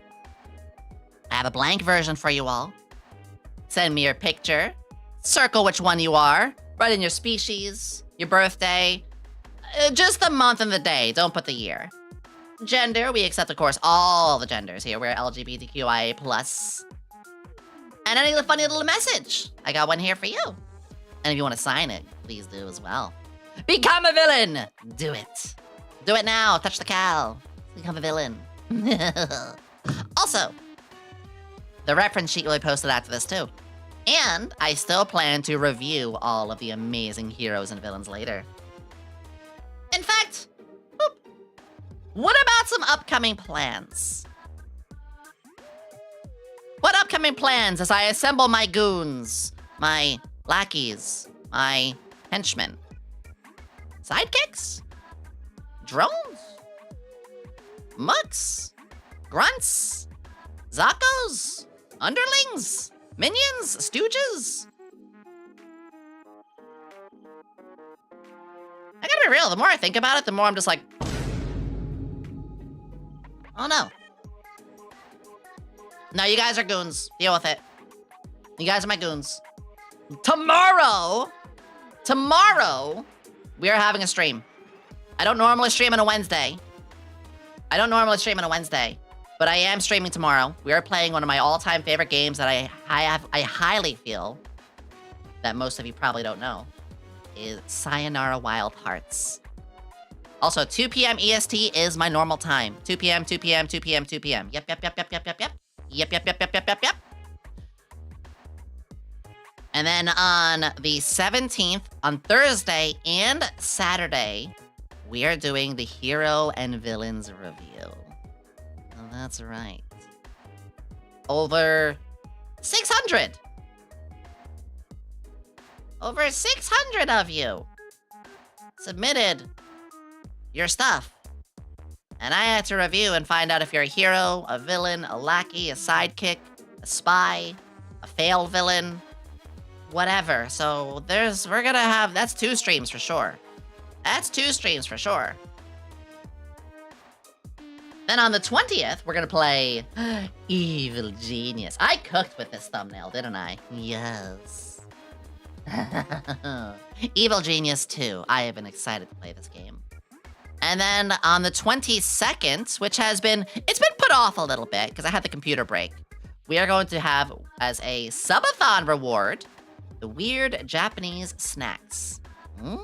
I have a blank version for you all. Send me your picture. Circle which one you are. Write in your species, your birthday. Just the month and the day. Don't put the year. Gender, we accept, of course, all the genders here. We're LGBTQIA+. And any funny little message. I got one here for you. And if you want to sign it, please do as well. Become a villain! Do it. Do it now. Touch the cow. Become a villain. Also, the reference sheet will be posted after this too. And I still plan to review all of the amazing heroes and villains later. In fact, what about some upcoming plans? What upcoming plans as I assemble my goons, my lackeys, my henchmen? Sidekicks? Drones? Mucks? Grunts? Zakkos? Underlings? Minions? Stooges? be real, the more I think about it, the more I'm just like, oh no. No, you guys are goons. Deal with it. You guys are my goons. Tomorrow, we are having a stream. I don't normally stream on a Wednesday. But I am streaming tomorrow. We are playing one of my all-time favorite games that I highly feel that most of you probably don't know is Sayonara Wild Hearts. Also, 2 p.m. EST is my normal time. 2 p.m., 2 p.m., 2 p.m., 2 p.m. Yep. Yep. And then on the 17th, on Thursday and Saturday, we are doing the Hero and Villains review. Oh, that's right. Over 600 of you submitted your stuff. And I had to review and find out if you're a hero, a villain, a lackey, a sidekick, a spy, a failed villain, whatever. So we're gonna have, that's 2 streams for sure. Then on the 20th, we're gonna play Evil Genius. I cooked with this thumbnail, didn't I? Yes. Evil Genius 2. I have been excited to play this game. And then on the 22nd, which it's been put off a little bit because I had the computer break. We are going to have as a subathon reward, the weird Japanese snacks. I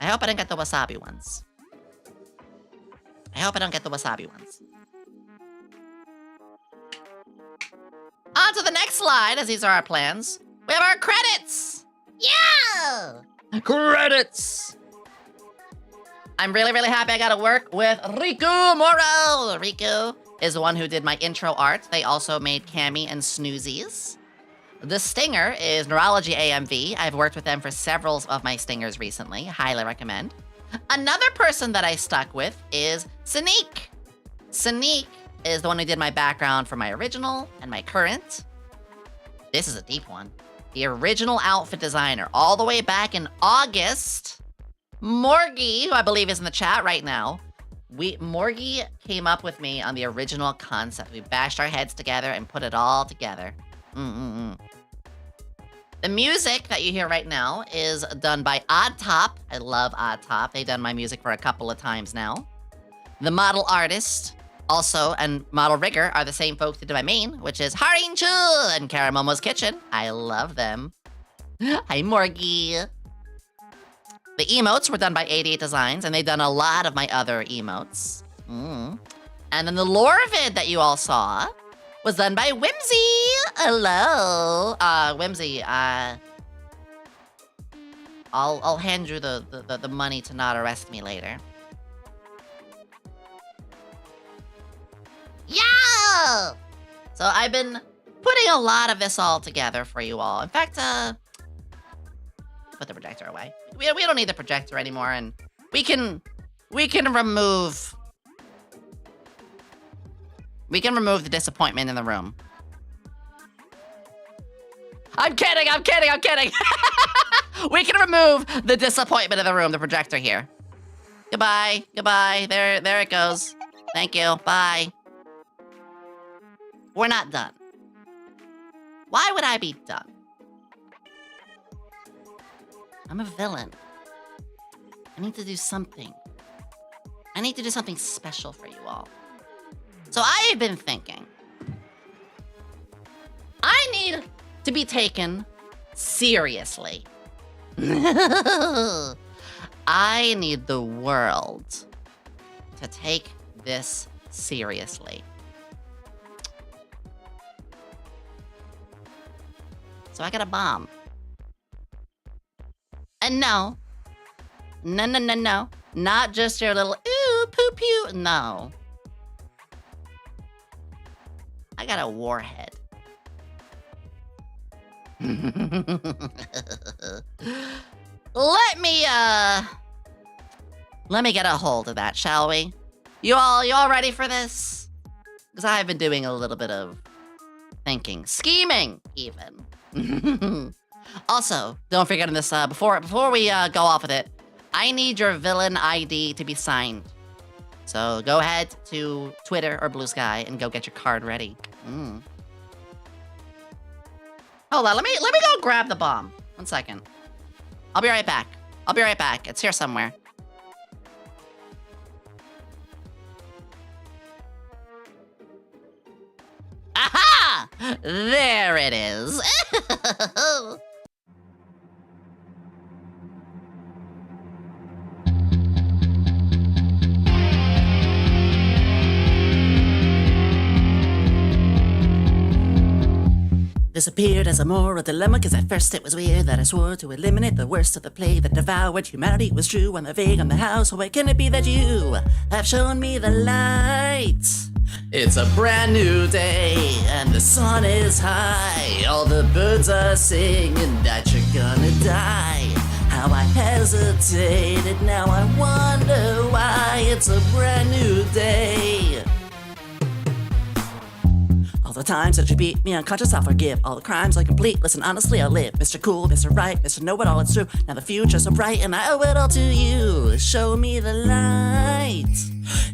hope I don't get the wasabi ones. On to the next slide, as these are our plans. We have our credits! Yeah! Credits! I'm really, really happy I got to work with Riku Morel. Riku is the one who did my intro art. They also made Cammy and Snoozies. The stinger is Neurology AMV. I've worked with them for several of my stingers recently. Highly recommend. Another person that I stuck with is Sneak. Sneak is the one who did my background for my original and my current. This is a deep one. The original outfit designer, all the way back in August. Morgie, who I believe is in the chat right now. Morgie came up with me on the original concept. We bashed our heads together and put it all together. The music that you hear right now is done by Odd Top. I love Odd Top. They've done my music for a couple of times now. The model artist also and model rigger are the same folks who did my main, which is Harin Chu and Caramomo's Kitchen. I love them. Hi, Morgie. The emotes were done by 88 Designs, and they've done a lot of my other emotes. And then the lore vid that you all saw was done by Whimsy. Hello. Whimsy, I'll hand you the money to not arrest me later. Yeah! So I've been putting a lot of this all together for you all. In fact, put the projector away. We don't need the projector anymore, and we can remove the disappointment in the room. I'm kidding. We can remove the disappointment in the room, the projector here. Goodbye. There it goes. Thank you. Bye. We're not done. Why would I be done? I'm a villain. I need to do something. I need to do something special for you all. So I have been thinking, I need to be taken seriously. I need the world to take this seriously. So I got a bomb. And no. Not just your little ooh, poo poo. No. I got a warhead. Let me get a hold of that, shall we? You all ready for this? Because I've been doing a little bit of thinking, scheming even. Also, don't forget on this, before we go off with it, I need your villain ID to be signed. So go ahead to Twitter or Blue Sky and go get your card ready. Hold on, let me go grab the bomb. 1 second. I'll be right back. It's here somewhere. Aha! There it is. This appeared as a moral dilemma, cause at first it was weird that I swore to eliminate the worst of the plague that devoured humanity was true. I'm the vague on the how, so why can it be that you have shown me the light? It's a brand new day, and the sun is high. All the birds are singing that you're gonna die. How I hesitated, now I wonder why. It's a brand new day. All the times that you beat me unconscious, I'll forgive. All the crimes I complete, listen, honestly, I'll live. Mr. Cool, Mr. Right, Mr. Know-It-All, it's true. Now the future's so bright, and I owe it all to you. Show me the light.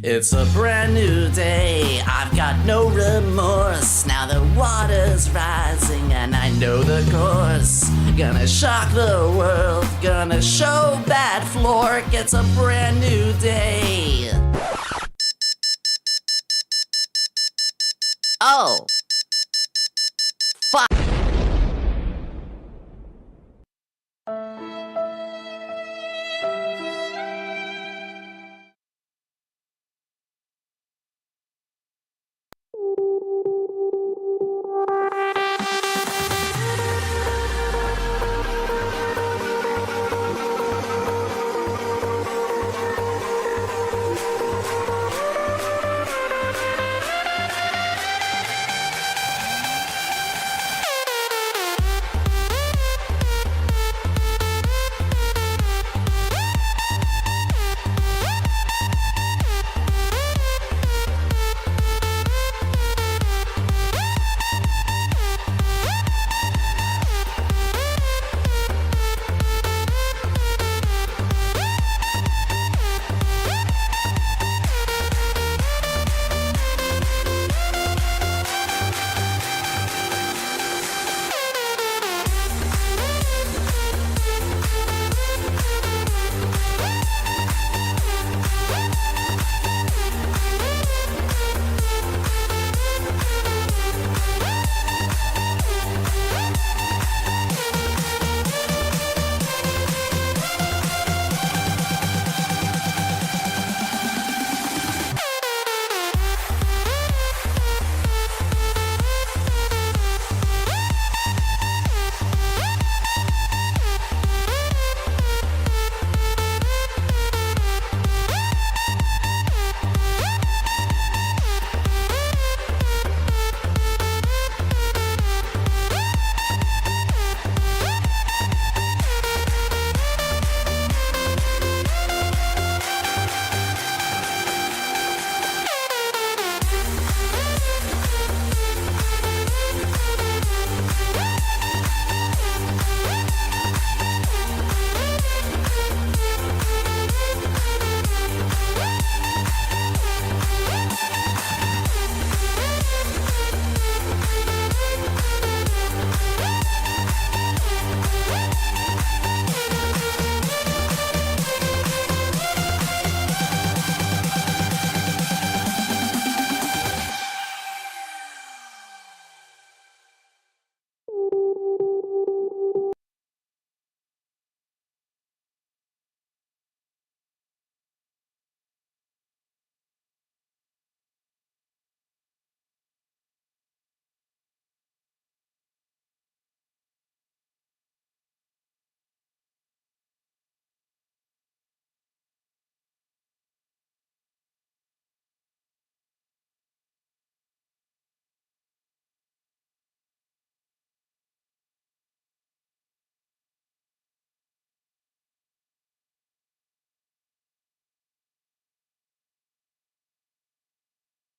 It's a brand new day, I've got no remorse. Now the water's rising, and I know the course. Gonna shock the world, gonna show bad Flork. It's a brand new day. Oh. Fuck.